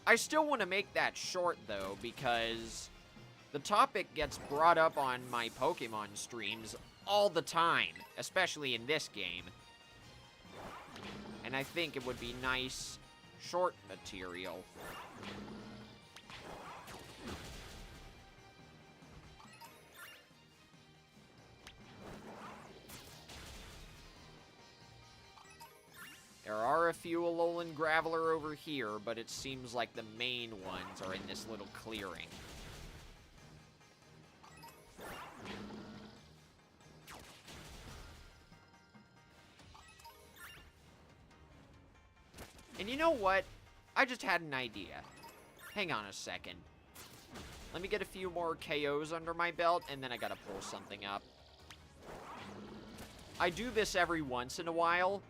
I still want to make that short, though, because The topic gets brought up on my Pokemon streams all the time, especially in this game. And I think it would be nice, short material. There are a few Alolan Graveler over here, but it seems like the main ones are in this little clearing. And you know what? I just had an idea. Hang on a second. Let me get a few more KOs under my belt, and then I gotta pull something up. I do this every once in a while.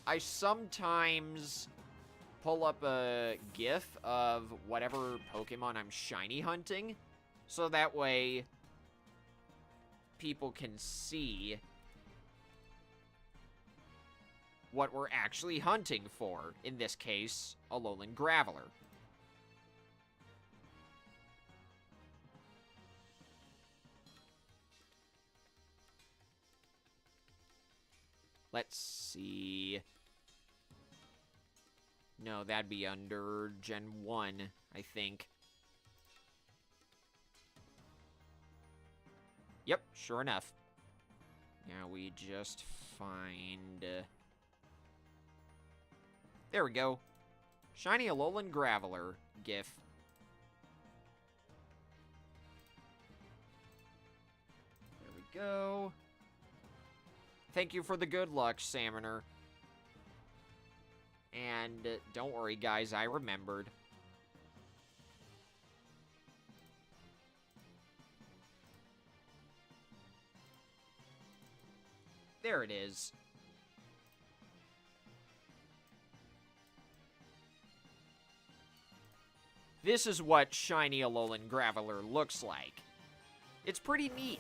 I sometimes pull up a GIF of whatever Pokemon I'm shiny hunting, so that way people can see what we're actually hunting for. In this case, Alolan Graveler. Let's see. No, that'd be under Gen 1, I think. Yep, sure enough. Now we just find... There we go. Shiny Alolan Graveler GIF. There we go. Thank you for the good luck, Salmoner. And don't worry, guys, I remembered. There it is. This is what Shiny Alolan Graveler looks like. It's pretty neat.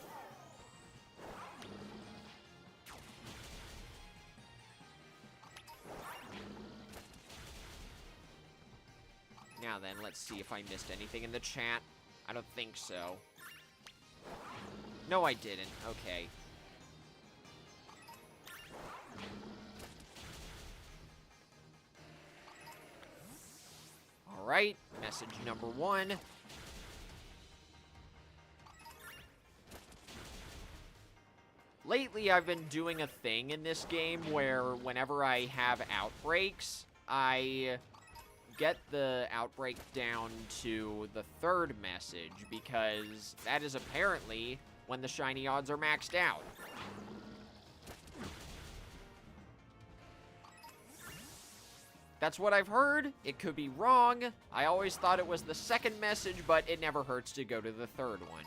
Now then, let's see if I missed anything in the chat. I don't think so. No, I didn't. Okay. Alright, message number 1. Lately, I've been doing a thing in this game where whenever I have outbreaks, I get the outbreak down to the 3rd message, because that is apparently when the shiny odds are maxed out. That's what I've heard. It could be wrong. I always thought it was the 2nd message, but it never hurts to go to the 3rd one.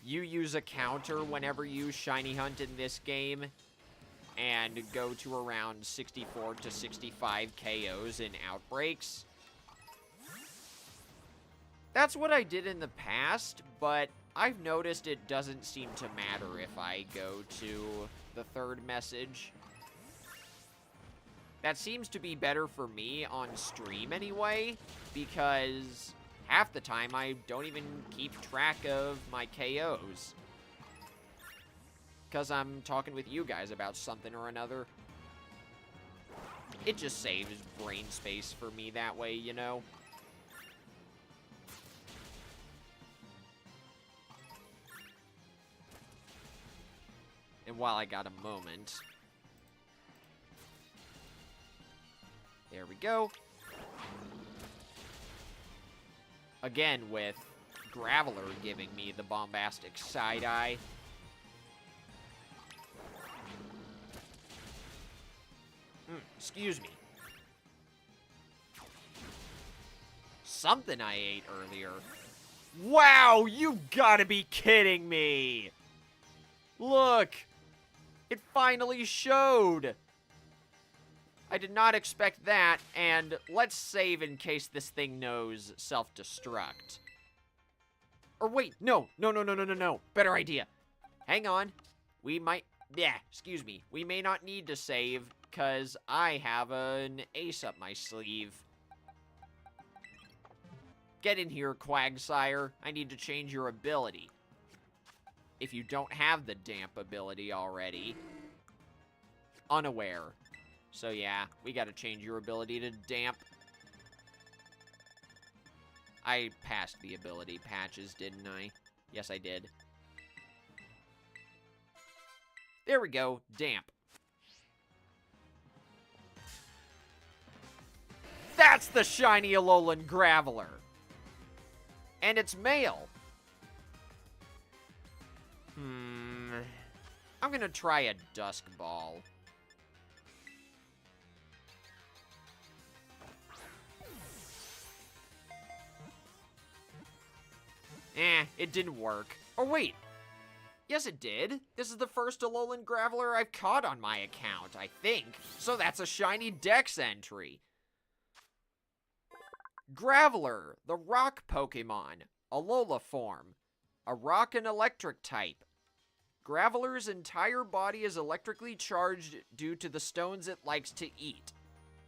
You use a counter whenever you shiny hunt in this game, and go to around 64 to 65 KOs in outbreaks. That's what I did in the past, but I've noticed it doesn't seem to matter if I go to the 3rd message. That seems to be better for me on stream anyway, because half the time I don't even keep track of my KOs. Because I'm talking with you guys about something or another. It just saves brain space for me that way, you know? And while I got a moment... There we go. Again, with Graveler giving me the bombastic side-eye. Excuse me. Something I ate earlier. Wow, you gotta be kidding me! Look! It finally showed! I did not expect that, and let's save in case this thing knows self-destruct. Or wait, no. Better idea. Hang on. We might... Yeah, excuse me. We may not need to save, because I have an ace up my sleeve. Get in here, Quagsire. I need to change your ability. If you don't have the damp ability already. Unaware. So yeah, we gotta change your ability to damp. I passed the ability patches, didn't I? Yes, I did. There we go, damp. That's the shiny Alolan Graveler! And it's male. I'm gonna try a Dusk Ball. It didn't work. Oh, wait. Yes, it did. This is the first Alolan Graveler I've caught on my account, I think. So that's a shiny Dex entry. Graveler, the rock Pokemon. Alola form. A rock and electric type. Graveler's entire body is electrically charged due to the stones it likes to eat.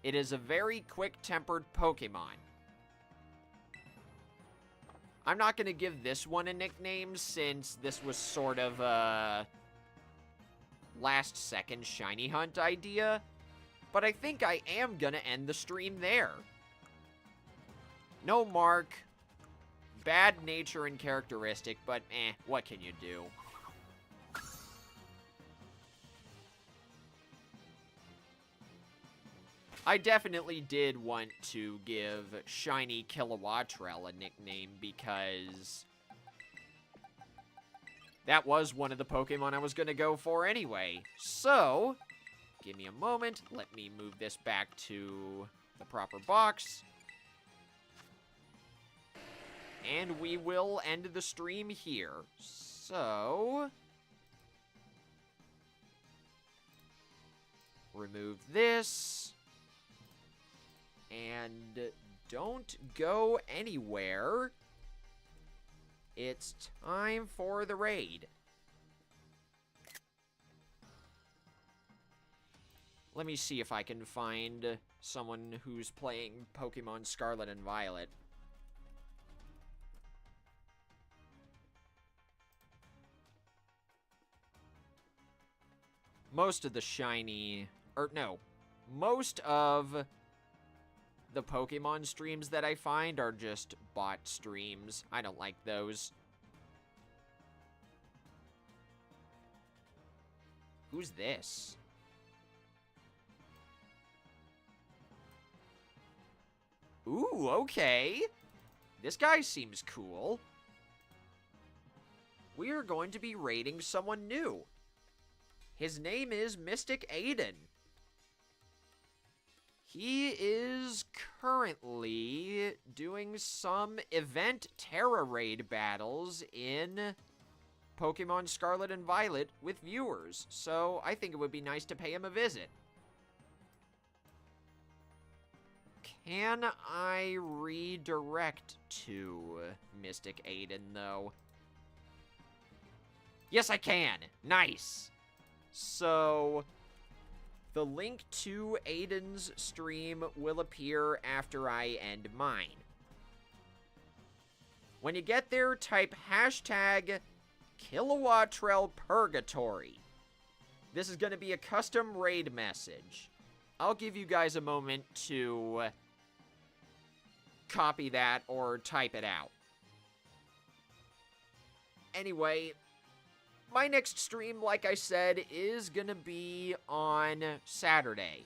It is a very quick-tempered Pokemon. I'm not going to give this one a nickname since this was sort of a last-second shiny hunt idea, but I think I am going to end the stream there. No mark, bad nature and characteristic, but what can you do? I definitely did want to give Shiny Kilowattrel a nickname because that was one of the Pokemon I was going to go for anyway. So, give me a moment. Let me move this back to the proper box. And we will end the stream here. So, remove this. And don't go anywhere. It's time for the raid. Let me see if I can find someone who's playing Pokemon Scarlet and Violet. Most of the shiny... most of the Pokemon streams that I find are just bot streams. I don't like those. Who's this? Ooh, okay. This guy seems cool. We are going to be raiding someone new. His name is Mystic Aiden. He is currently doing some event Terra Raid battles in Pokemon Scarlet and Violet with viewers, so I think it would be nice to pay him a visit. Can I redirect to Mystic Aiden, though? Yes, I can. Nice. So, the link to Aiden's stream will appear after I end mine. When you get there, type hashtag Kilowattrel Purgatory. This is going to be a custom raid message. I'll give you guys a moment to copy that or type it out. Anyway, my next stream, like I said, is going to be on Saturday.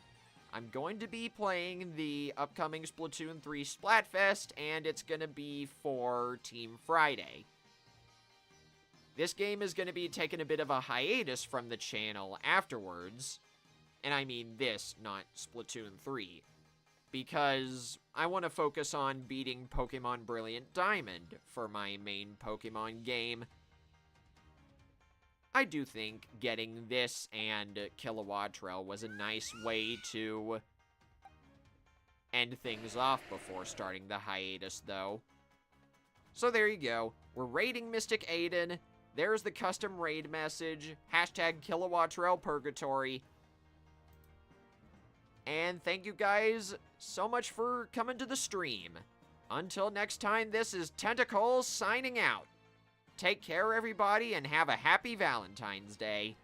I'm going to be playing the upcoming Splatoon 3 Splatfest, and it's going to be for Team Friday. This game is going to be taking a bit of a hiatus from the channel afterwards. And I mean this, not Splatoon 3. Because I want to focus on beating Pokemon Brilliant Diamond for my main Pokemon game. I do think getting this and Kilowattrel was a nice way to end things off before starting the hiatus, though. So there you go. We're raiding Mystic Aiden. There's the custom raid message, hashtag Kilowatt Purgatory. And thank you guys so much for coming to the stream. Until next time, this is Tentacle signing out. Take care, everybody, and have a happy Valentine's Day.